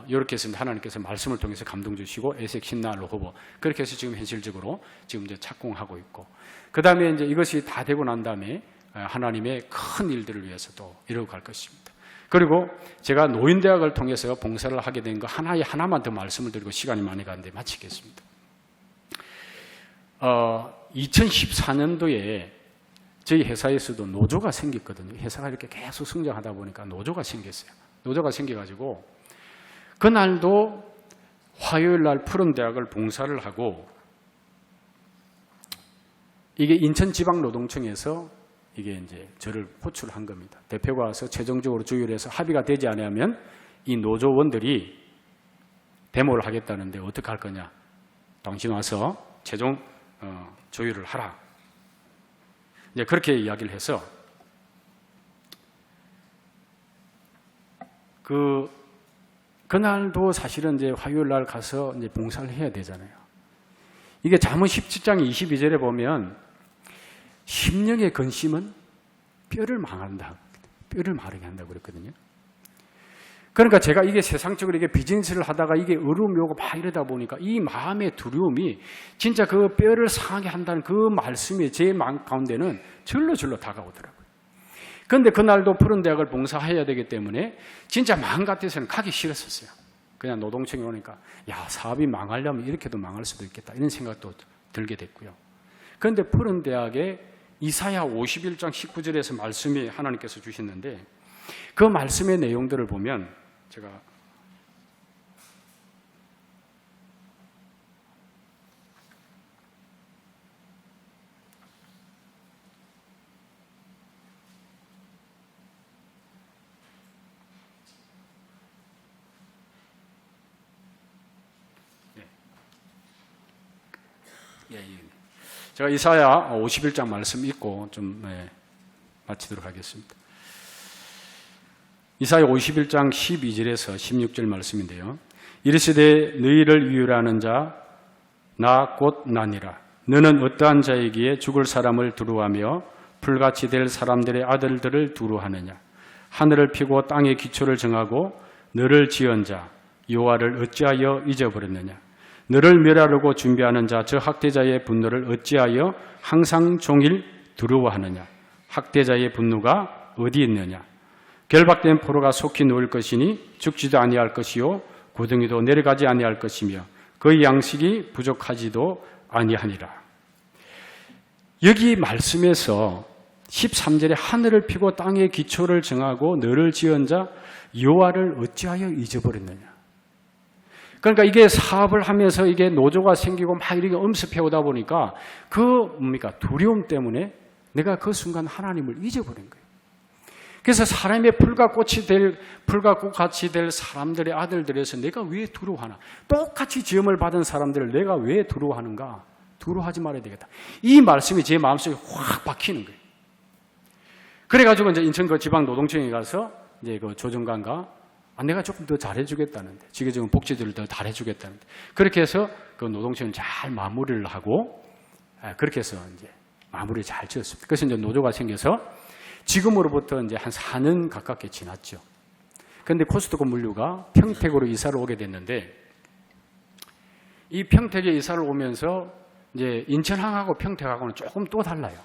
이렇게 해서 하나님께서 말씀을 통해서 감동 주시고 에색 신나 로호보 그렇게 해서 지금 현실적으로 지금 이제 착공하고 있고 그 다음에 이제 이것이 다 되고 난 다음에 하나님의 큰 일들을 위해서 또 이루어 갈 것입니다. 그리고 제가 노인대학을 통해서 봉사를 하게 된 거 하나만 더 말씀을 드리고 시간이 많이 가는데 마치겠습니다. 2014년도에 저희 회사에서도 노조가 생겼거든요. 회사가 이렇게 계속 성장하다 보니까 노조가 생겼어요. 노조가 생겨가지고 그날도 화요일 날 푸른대학을 봉사를 하고 이게 인천지방노동청에서 이게 이제 저를 호출한 겁니다. 대표가 와서 최종적으로 조율해서 합의가 되지 않으면 이 노조원들이 데모를 하겠다는데 어떻게 할 거냐. 당신 와서 최종 조율을 하라. 이제 그렇게 이야기를 해서 그날도 사실은 이제 화요일 날 가서 이제 봉사를 해야 되잖아요. 이게 잠언 17장 22절에 보면 심령의 근심은 뼈를 망한다. 뼈를 마르게 한다고 그랬거든요. 그러니까 제가 이게 세상적으로 이게 비즈니스를 하다가 이게 어려움이 오고 막 이러다 보니까 이 마음의 두려움이 진짜 그 뼈를 상하게 한다는 그 말씀이 제 마음 가운데는 절로 다가오더라고요. 그런데 그날도 푸른대학을 봉사해야 되기 때문에 진짜 마음 같아서는 가기 싫었었어요. 그냥 노동청에 오니까 야 사업이 망하려면 이렇게도 망할 수도 있겠다 이런 생각도 들게 됐고요. 그런데 푸른대학에 이사야 51장 19절에서 말씀이 하나님께서 주셨는데 그 말씀의 내용들을 보면 제가 제가 이사야 51장 말씀 읽고 좀 마치도록 하겠습니다. 이사야 51장 12절에서 16절 말씀인데요. 이르시되 너희를 위유라는 자 나 곧 나니라. 너는 어떠한 자이기에 죽을 사람을 두루하며 불같이 될 사람들의 아들들을 두루하느냐. 하늘을 피고 땅의 기초를 정하고 너를 지은 자 여호와를 어찌하여 잊어버렸느냐. 너를 멸하려고 준비하는 자 저 학대자의 분노를 어찌하여 항상 종일 두려워하느냐. 학대자의 분노가 어디 있느냐. 결박된 포로가 속히 놓을 것이니 죽지도 아니할 것이요 고등이도 내려가지 아니할 것이며 그의 양식이 부족하지도 아니하니라. 여기 말씀에서 13절에 하늘을 피고 땅의 기초를 정하고 너를 지은 자 여호와를 어찌하여 잊어버렸느냐. 그러니까 이게 사업을 하면서 이게 노조가 생기고 막 이렇게 엄습해 오다 보니까 그 뭡니까? 두려움 때문에 내가 그 순간 하나님을 잊어버린 거예요. 그래서 사람의 풀과 꽃같이 될 사람들의 아들들에서 내가 왜 두려워하나? 똑같이 지음을 받은 사람들을 내가 왜 두려워하는가? 두려워하지 말아야 되겠다. 이 말씀이 제 마음속에 확 박히는 거예요. 그래가지고 이제 인천 그 지방 노동청에 가서 이제 그 조정관과 내가 조금 더 잘해주겠다는데, 지금 복지들을 더 잘해주겠다는데, 그렇게 해서 그 노동청을 잘 마무리를 하고, 그렇게 해서 이제 마무리 잘 지었습니다. 그래서 이제 노조가 생겨서 지금으로부터 이제 한 4년 가깝게 지났죠. 그런데 코스트코 물류가 평택으로 이사를 오게 됐는데, 이 평택에 이사를 오면서 이제 인천항하고 평택하고는 조금 또 달라요.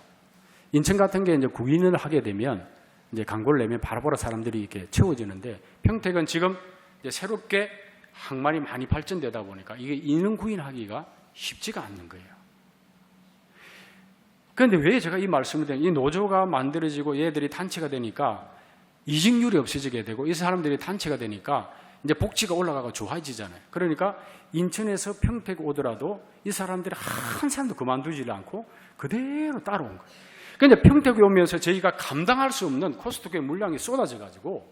인천 같은 게 이제 구인을 하게 되면 이제 광고를 내면 바로바로 사람들이 이렇게 채워지는데, 평택은 지금 이제 새롭게 항만이 많이 발전되다 보니까 이게 인원 구인하기가 쉽지가 않는 거예요. 그런데 왜 제가 이 말씀을 드리냐, 이 노조가 만들어지고 얘들이 단체가 되니까 이직률이 없어지게 되고 이 사람들이 단체가 되니까 이제 복지가 올라가고 좋아지잖아요. 그러니까 인천에서 평택 오더라도 이 사람들이 한 사람도 그만두지 않고 그대로 따라온 거예요. 그런데 평택에 오면서 저희가 감당할 수 없는 코스트코의 물량이 쏟아져 가지고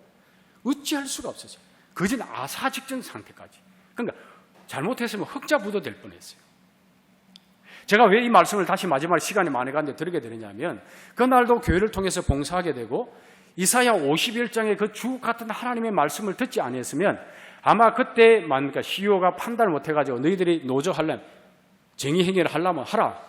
어찌할 수가 없었어요. 거진 아사 직전 상태까지. 그러니까 잘못했으면 흑자부도 될 뻔했어요. 제가 왜 이 말씀을 다시 마지막 시간이 많이 갔는데 드리게 되느냐면, 그날도 교회를 통해서 봉사하게 되고 이사야 51장의 그 주옥 같은 하나님의 말씀을 듣지 아니했으면 아마 그때 그러니까 CEO가 판단을 못해가지고 너희들이 노조 하려면, 정의 행위를 하려면 하라,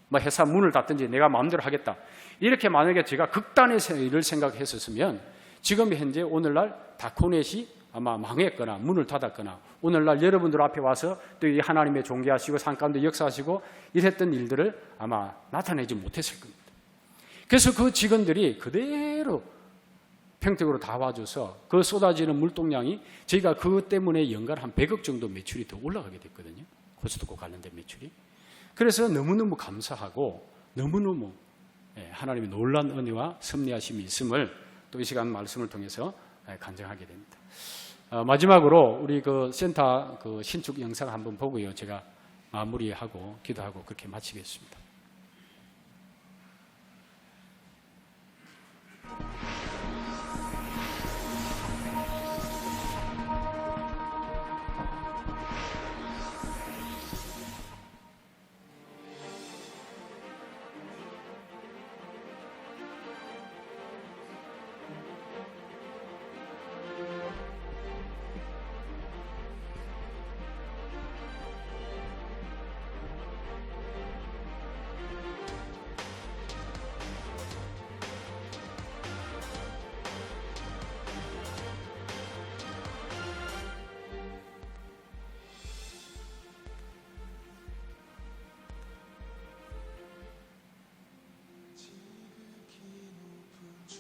뭐 회사 문을 닫든지 내가 마음대로 하겠다, 이렇게 만약에 제가 극단의 일을 생각했었으면 지금 현재 오늘날 다코넷이 아마 망했거나 문을 닫았거나 오늘날 여러분들 앞에 와서 또 이 하나님의 존귀하시고 산 가운데 역사하시고 이랬던 일들을 아마 나타내지 못했을 겁니다. 그래서 그 직원들이 그대로 평택으로 다 와줘서 그 쏟아지는 물동량이 저희가 그 때문에 연간 한 100억 정도 매출이 더 올라가게 됐거든요. 코스트코 관련된 매출이. 그래서 너무너무 감사하고 너무너무 하나님의 놀라운 은혜와 섭리하심이 있음을 또 이 시간 말씀을 통해서 간증하게 됩니다. 마지막으로 우리 그 센터 그 신축 영상 한번 보고요, 제가 마무리하고 기도하고 그렇게 마치겠습니다.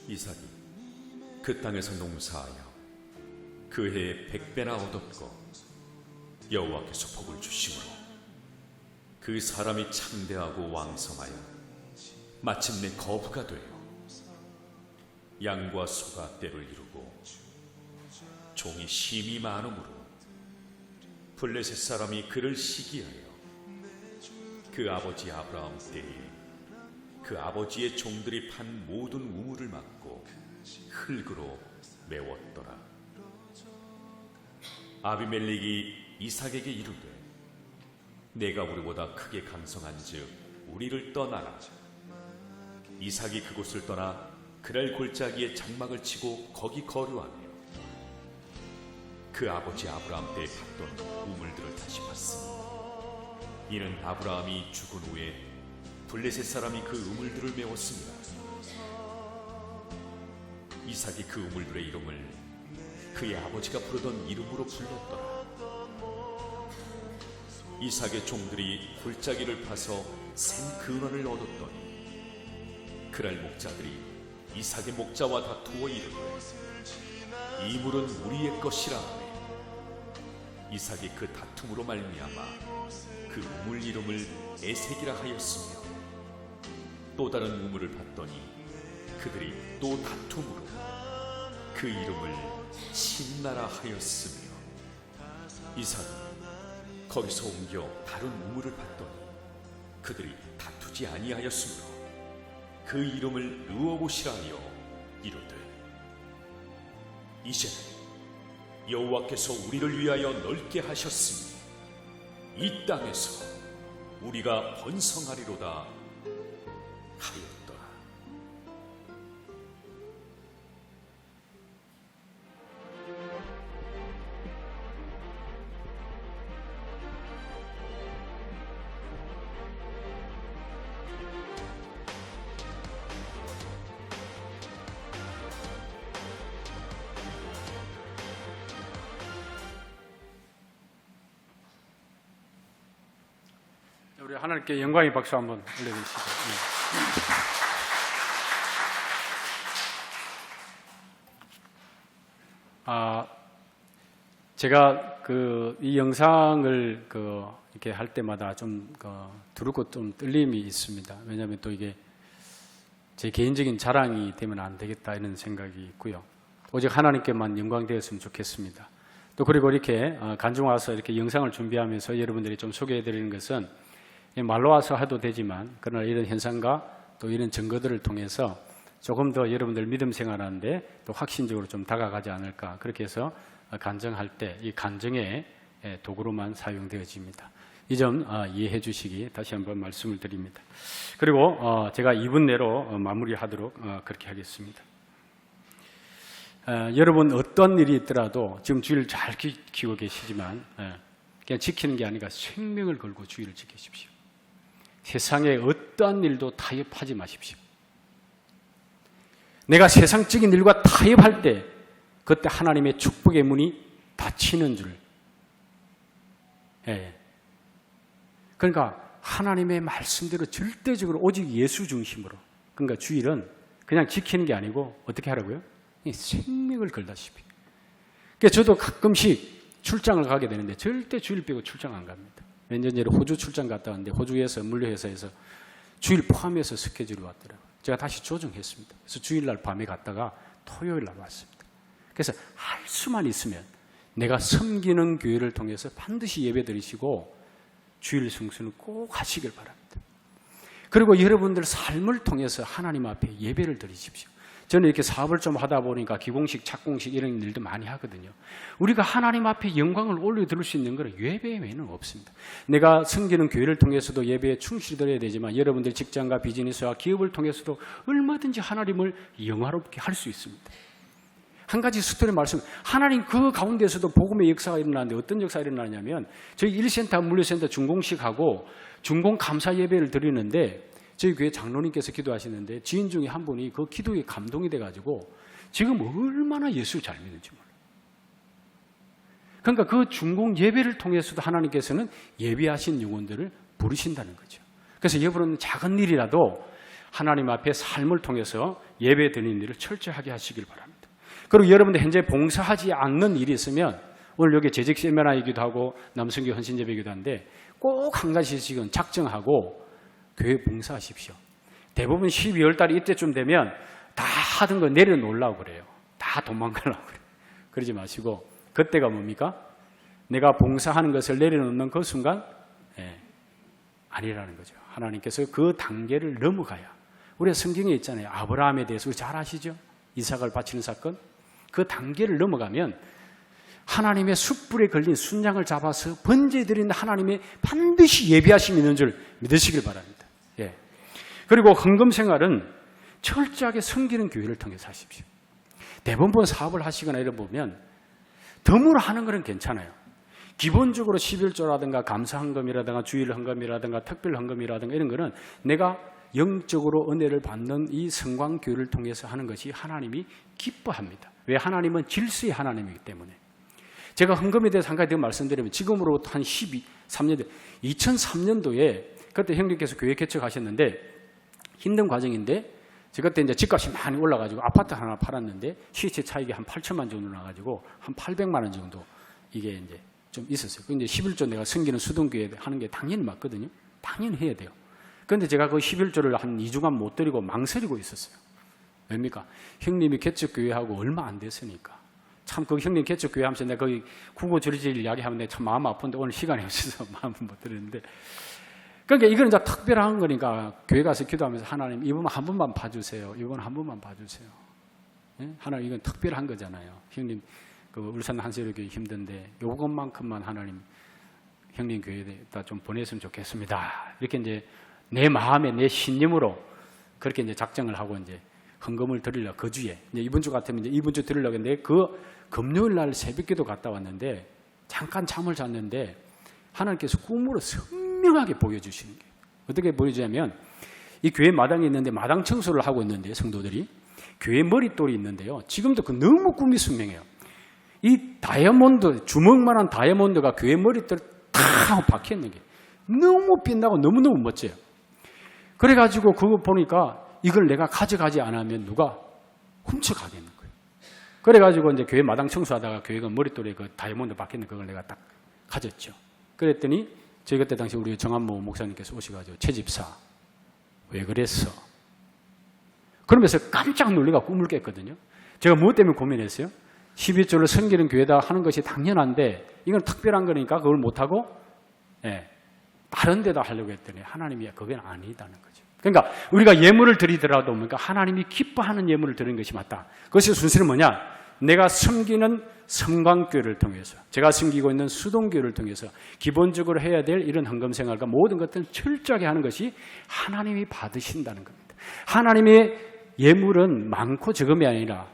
이삭이 그 땅에서 농사하여 그 해에 100배나 얻었고 여호와께서 복을 주심으로 그 사람이 창대하고 왕성하여 마침내 거부가 되어 양과 소가 때를 이루고 종이 심이 많음으로 블레셋 사람이 그를 시기하여 그 아버지 아브라함 때에 그 아버지의 종들이 판 모든 우물을 막고 흙으로 메웠더라. 아비멜렉이 이삭에게 이르되 내가 우리보다 크게 강성한즉 우리를 떠나라. 이삭이 그곳을 떠나 그랄 골짜기에 장막을 치고 거기 거류하며 그 아버지 아브라함 때에 봤던 우물들을 다시 봤으니 이는 아브라함이 죽은 후에 블레셋 사람이 그 우물들을 메웠습니다. 이삭이 그 우물들의 이름을 그의 아버지가 부르던 이름으로 불렀더라. 이삭의 종들이 골짜기를 파서 생 근원을 얻었더니 그랄 목자들이 이삭의 목자와 다투어 이르되 이 물은 우리의 것이라 하매 이삭이 그 다툼으로 말미암아 그 우물 이름을 에색이라 하였으며 또 다른 우물을 봤더니 그들이 또 다툼으로 그 이름을 신나라 하였으며 이삭은 거기서 옮겨 다른 우물을 봤더니 그들이 다투지 아니하였으므로 그 이름을 르호봇이라 하여 이르되 이제는 여호와께서 우리를 위하여 넓게 하셨으니 이 땅에서 우리가 번성하리로다 하였더라. 우리 하나님께 영광의 박수 한번 올려주시죠. 제가 이 영상을 이렇게 할 때마다 좀 두렵고 좀 떨림이 있습니다. 왜냐하면 또 이게 제 개인적인 자랑이 되면 안 되겠다 이런 생각이 있고요. 오직 하나님께만 영광 되었으면 좋겠습니다. 또 그리고 이렇게 간중 와서 이렇게 영상을 준비하면서 여러분들이 좀 소개해 드리는 것은 말로 와서 해도 되지만 그러나 이런 현상과 또 이런 증거들을 통해서 조금 더 여러분들 믿음 생활하는데 또 확신적으로 좀 다가가지 않을까 그렇게 해서 간증할 때 이 간증의 도구로만 사용되어집니다. 이 점 이해해 주시기 다시 한번 말씀을 드립니다. 그리고 제가 2분 내로 마무리하도록 그렇게 하겠습니다. 여러분 어떤 일이 있더라도 지금 주의를 잘 지키고 계시지만 그냥 지키는 게 아니라 생명을 걸고 주의를 지키십시오. 세상에 어떠한 일도 타협하지 마십시오. 내가 세상적인 일과 타협할 때 그때 하나님의 축복의 문이 닫히는 줄. 그러니까 하나님의 말씀대로 절대적으로 오직 예수 중심으로. 그러니까 주일은 그냥 지키는 게 아니고 어떻게 하라고요? 생명을 걸다시피. 그러니까 저도 가끔씩 출장을 가게 되는데 절대 주일 빼고 출장 안 갑니다. 몇 년 전에 호주 출장 갔다 왔는데 호주에서 물류회사에서 주일 포함해서 스케줄이 왔더라고요. 제가 다시 조정했습니다. 그래서 주일날 밤에 갔다가 토요일날 왔습니다. 그래서 할 수만 있으면 내가 섬기는 교회를 통해서 반드시 예배 드리시고 주일 성수는 꼭 하시길 바랍니다. 그리고 여러분들 삶을 통해서 하나님 앞에 예배를 드리십시오. 저는 이렇게 사업을 좀 하다 보니까 기공식, 착공식 이런 일도 많이 하거든요. 우리가 하나님 앞에 영광을 올려드릴 수 있는 것은 예배 외에는 없습니다. 내가 섬기는 교회를 통해서도 예배에 충실히 드려야 되지만 여러분들 직장과 비즈니스와 기업을 통해서도 얼마든지 하나님을 영화롭게 할 수 있습니다. 한 가지 스토리 말씀, 하나님 그 가운데서도 복음의 역사가 일어나는데 어떤 역사가 일어나냐면 저희 1센터 물류센터 준공식하고 준공 감사 예배를 드리는데 저희 교회 장로님께서 기도하시는데 지인 중에 한 분이 그 기도에 감동이 돼가지고 지금 얼마나 예수 잘 믿는지 몰라요. 그러니까 그 준공 예배를 통해서도 하나님께서는 예비하신 영혼들을 부르신다는 거죠. 그래서 여러분은 작은 일이라도 하나님 앞에 삶을 통해서 예배 드리는 일을 철저하게 하시길 바랍니다. 그리고 여러분들 현재 봉사하지 않는 일이 있으면 오늘 여기 재직 세미나이기도 하고 남성교 헌신예배이기도 한데 꼭 한 가지씩은 작정하고 교회 봉사하십시오. 대부분 12월 달에 이때쯤 되면 다 하던 거 내려놓으려고 그래요. 다 도망가려고 그래요. 그러지 마시고 그때가 뭡니까? 내가 봉사하는 것을 내려놓는 그 순간 아니라는 거죠. 하나님께서 그 단계를 넘어가야. 우리가 성경에 있잖아요. 아브라함에 대해서 잘 아시죠? 이삭을 바치는 사건. 그 단계를 넘어가면 하나님의 숯불에 걸린 순양을 잡아서 번제드리는 하나님의 반드시 예비하심이 있는 줄 믿으시길 바랍니다. 그리고 헌금 생활은 철저하게 섬기는 교회를 통해서 하십시오. 대부분 사업을 하시거나 이런 보면 덤으로 하는 것은 괜찮아요. 기본적으로 11조라든가 감사헌금이라든가 주일 헌금이라든가 특별 헌금이라든가 이런 거는 내가 영적으로 은혜를 받는 이 성광교회를 통해서 하는 것이 하나님이 기뻐합니다. 왜? 하나님은 질서의 하나님이기 때문에. 제가 헌금에 대해서 한 가지 더 말씀드리면 지금으로부터 한 13년 전 2003년도에 그때 형님께서 교회 개척하셨는데 힘든 과정인데 제가 그때 이제 집값이 많이 올라가지고 아파트 하나 팔았는데 시세 차익이 한 8천만 정도 나가지고 한 800만 원 정도 이게 이제 좀 있었어요. 근데 11조 내가 섬기는 수동교회 하는 게 당연히 맞거든요. 당연히 해야 돼요. 그런데 제가 그 11조를 한 2주간 못 드리고 망설이고 있었어요. 왜입니까? 형님이 개척교회하고 얼마 안 됐으니까. 참 그 형님 개척교회 하면서 내가 거기 국어 주리질 이야기하면 내가 참 마음 아픈데 오늘 시간이 없어서 마음을 못 드리는데, 그러니까 이거는 이제 특별한 거니까 교회 가서 기도하면서 하나님 이번 한 번만 봐주세요. 이번 한 번만 봐주세요. 예? 하나님 이건 특별한 거잖아요. 형님 그 울산 한세로교회 힘든데 요것만큼만 하나님 형님 교회에다 좀 보냈으면 좋겠습니다. 이렇게 이제 내 마음에 내 신념으로 그렇게 이제 작정을 하고 이제 헌금을 드리려 그 주에 이제 이번 주 같으면 이제 이번 주 드리려고 했는데 그 금요일 날 새벽기도 갔다 왔는데 잠깐 잠을 잤는데 하나님께서 꿈으로 선명하게 보여주시는 게 어떻게 보여주냐면 이 교회 마당에 있는데 마당 청소를 하고 있는데 성도들이 교회 머릿돌이 있는데요. 지금도 그 너무 꿈이 선명해요. 이 다이아몬드 주먹만한 다이아몬드가 교회 머릿돌에 탁 박혀 있는 게 너무 빛나고 너무너무 멋져요. 그래가지고 그거 보니까 이걸 내가 가져가지 않으면 누가 훔쳐가겠는 거예요. 그래가지고 이제 교회 마당 청소하다가 교회가 머릿돌에 그 다이아몬드 박혀있는 그걸 내가 딱 가졌죠. 그랬더니 저희 그때 당시 우리 정한모 목사님께서 오셔가지고 최 집사 왜 그랬어? 그러면서 깜짝 놀래가 꿈을 깼거든요. 제가 무엇 때문에 고민했어요? 12조를 섬기는 교회다 하는 것이 당연한데 이건 특별한 거니까 그걸 못하고 다른 데다 하려고 했더니 하나님이 그건 아니다는 거죠. 그러니까 우리가 예물을 드리더라도 뭔가 하나님이 기뻐하는 예물을 드리는 것이 맞다. 그것이 순서는 뭐냐? 내가 섬기는 성광교회를 통해서 제가 섬기고 있는 수동교회를 통해서 기본적으로 해야 될 이런 헌금 생활과 모든 것들은 철저하게 하는 것이 하나님이 받으신다는 겁니다. 하나님의 예물은 많고 적음이 아니라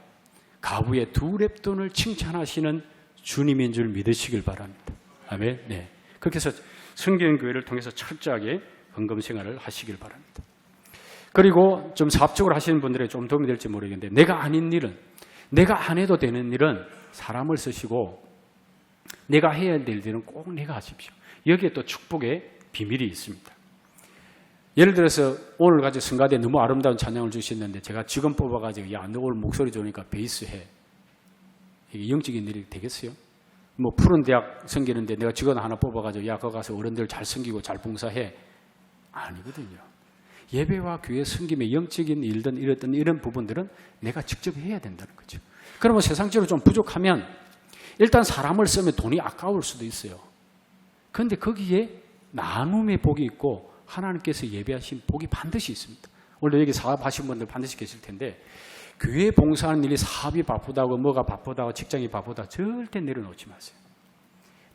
가부의 2렙돈을 칭찬하시는 주님인 줄 믿으시길 바랍니다. 아멘. 네. 그렇게 해서 성경교회를 통해서 철저하게 헌금 생활을 하시길 바랍니다. 그리고 좀 사업적으로 하시는 분들에게 좀 도움이 될지 모르겠는데 내가 아닌 일은, 내가 안 해도 되는 일은 사람을 쓰시고 내가 해야 될 일은 꼭 내가 하십시오. 여기에 또 축복의 비밀이 있습니다. 예를 들어서 오늘 가지고 성가대에 너무 아름다운 찬양을 주셨는데 제가 직원 뽑아가지고 야, 너 오늘 목소리 좋으니까 베이스 해. 이게 영적인 일이 되겠어요? 뭐 푸른 대학 섬기는데 내가 직원 하나 뽑아가지고 야, 거기 가서 어른들 잘 섬기고 잘 봉사해. 아니거든요. 예배와 교회 섬김의 영적인 일든 이랬던 이런 부분들은 내가 직접 해야 된다는 거죠. 그러면 세상적으로 좀 부족하면 일단 사람을 쓰면 돈이 아까울 수도 있어요. 그런데 거기에 나눔의 복이 있고 하나님께서 예배하신 복이 반드시 있습니다. 원래 여기 사업하신 분들 반드시 계실 텐데 교회 봉사하는 일이 사업이 바쁘다고 뭐가 바쁘다고 직장이 바쁘다 절대 내려놓지 마세요.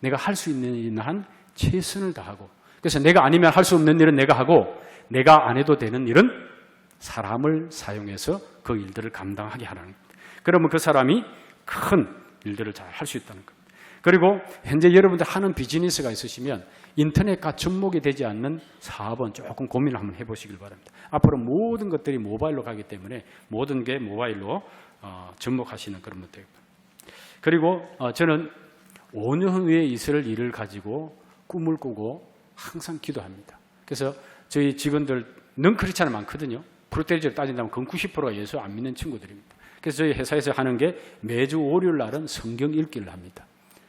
내가 할 수 있는 한 최선을 다하고 그래서 내가 아니면 할 수 없는 일은 내가 하고 내가 안 해도 되는 일은 사람을 사용해서 그 일들을 감당하게 하라는 겁니다. 그러면 그 사람이 큰 일들을 잘 할 수 있다는 겁니다. 그리고 현재 여러분들 하는 비즈니스가 있으시면 인터넷과 접목이 되지 않는 사업은 조금 고민을 한번 해보시길 바랍니다. 앞으로 모든 것들이 모바일로 가기 때문에 모든 게 모바일로 접목하시는 그런 것들입니다. 그리고 저는 5년 후에 있을 일을 가지고 꿈을 꾸고 항상 기도합니다. 그래서 저희 직원들 넌크리스찬이 많거든요. 프로테이지를 따진다면 그 90%가 예수 안 믿는 친구들입니다. 그래서 저희 회사에서 하는 게 매주 월요일 날은 성경 읽기를 합니다.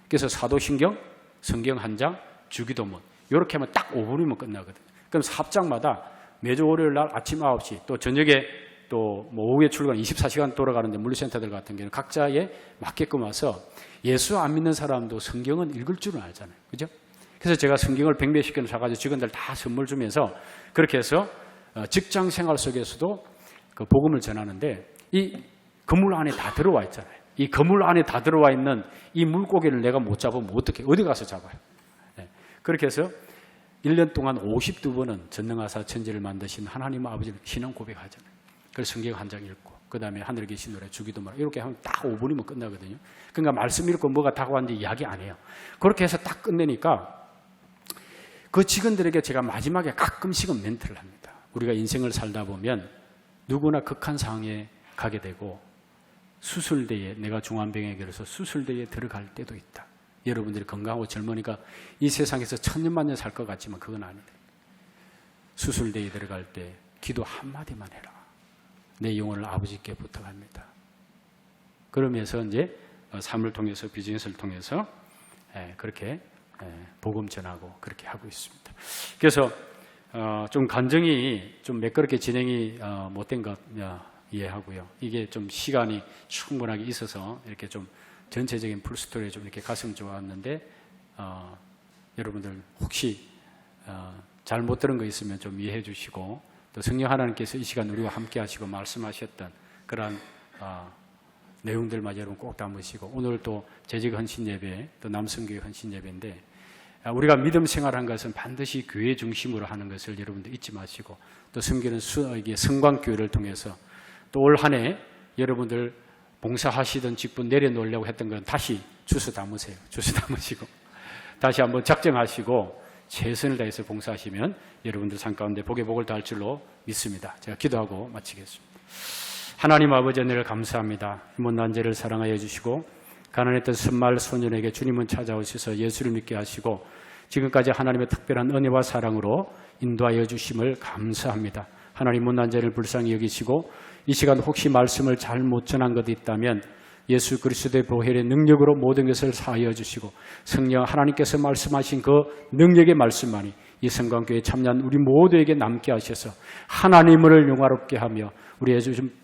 그래서 사도신경, 성경 한 장, 주기도문 이렇게 하면 딱 5분이면 끝나거든요. 그럼 사업장마다 매주 월요일 날 아침 9시 또 저녁에 또 뭐 오후에 출근 24시간 돌아가는데 물류센터들 같은 경우는 각자에 맞게끔 와서 예수 안 믿는 사람도 성경은 읽을 줄은 알잖아요. 그죠? 그래서 제가 성경을 100몇십 개를 사가지고 직원들 다 선물 주면서 그렇게 해서 직장 생활 속에서도 그 복음을 전하는데 이 건물 안에 다 들어와 있잖아요. 이 건물 안에 다 들어와 있는 이 물고기를 내가 못 잡으면 어떻게 어디 가서 잡아요? 네. 그렇게 해서 1년 동안 52번은 전능하사 천지를 만드신 하나님 아버지를 신앙 고백하잖아요. 그래서 성경 한 장 읽고 그 다음에 하늘에 계신 노래 주기도 말 이렇게 하면 딱 5분이면 끝나거든요. 그러니까 말씀 읽고 뭐가 다가왔는지 이야기 안 해요. 그렇게 해서 딱 끝내니까 그 직원들에게 제가 마지막에 가끔씩은 멘트를 합니다. 우리가 인생을 살다 보면 누구나 극한 상황에 가게 되고 수술대에 내가 중환병에 걸려서 수술대에 들어갈 때도 있다. 여러분들이 건강하고 젊으니까 이 세상에서 천년만년 살 것 같지만 그건 아니다. 수술대에 들어갈 때 기도 한마디만 해라. 내 영혼을 아버지께 부탁합니다. 그러면서 이제 삶을 통해서 비즈니스를 통해서 그렇게 복음 전하고 그렇게 하고 있습니다. 그래서 좀 간증이 좀 매끄럽게 진행이 못된 것 이해하고요. 이게 좀 시간이 충분하게 있어서 이렇게 좀 전체적인 풀스토리에 좀 이렇게 갔으면 좋았는데 여러분들 혹시 잘못 들은 거 있으면 좀 이해해 주시고 또 성령 하나님께서 이 시간 우리와 함께 하시고 말씀하셨던 그러한 내용들마저 여러분 꼭 담으시고 오늘 또 재직 헌신 예배 또 남성교회 헌신 예배인데 우리가 믿음 생활한 것은 반드시 교회 중심으로 하는 것을 여러분들 잊지 마시고 또 섬기는 성광교회를 통해서 또 올 한 해 여러분들 봉사하시던 직분 내려놓으려고 했던 건 다시 주워 담으세요. 주워 담으시고 다시 한번 작정하시고 최선을 다해서 봉사하시면 여러분들 삶 가운데 복의 복을 더할 줄로 믿습니다. 제가 기도하고 마치겠습니다. 하나님 아버지 은혜를 감사합니다. 못난 죄를 사랑하여 주시고 가난했던 선말 소년에게 주님은 찾아오셔서 예수를 믿게 하시고 지금까지 하나님의 특별한 은혜와 사랑으로 인도하여 주심을 감사합니다. 하나님 못난 죄를 불쌍히 여기시고 이 시간 혹시 말씀을 잘못 전한 것이 있다면 예수 그리스도의 보혈의 능력으로 모든 것을 사하여 주시고 성령 하나님께서 말씀하신 그 능력의 말씀만이 이 성광교회에 참여한 우리 모두에게 남게 하셔서 하나님을 영화롭게 하며 우리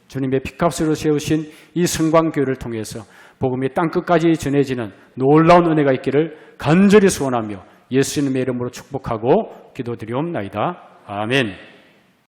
주님의 피값으로 세우신 이 성광교회를 통해서 복음이 땅끝까지 전해지는 놀라운 은혜가 있기를 간절히 소원하며 예수님의 이름으로 축복하고 기도드리옵나이다. 아멘.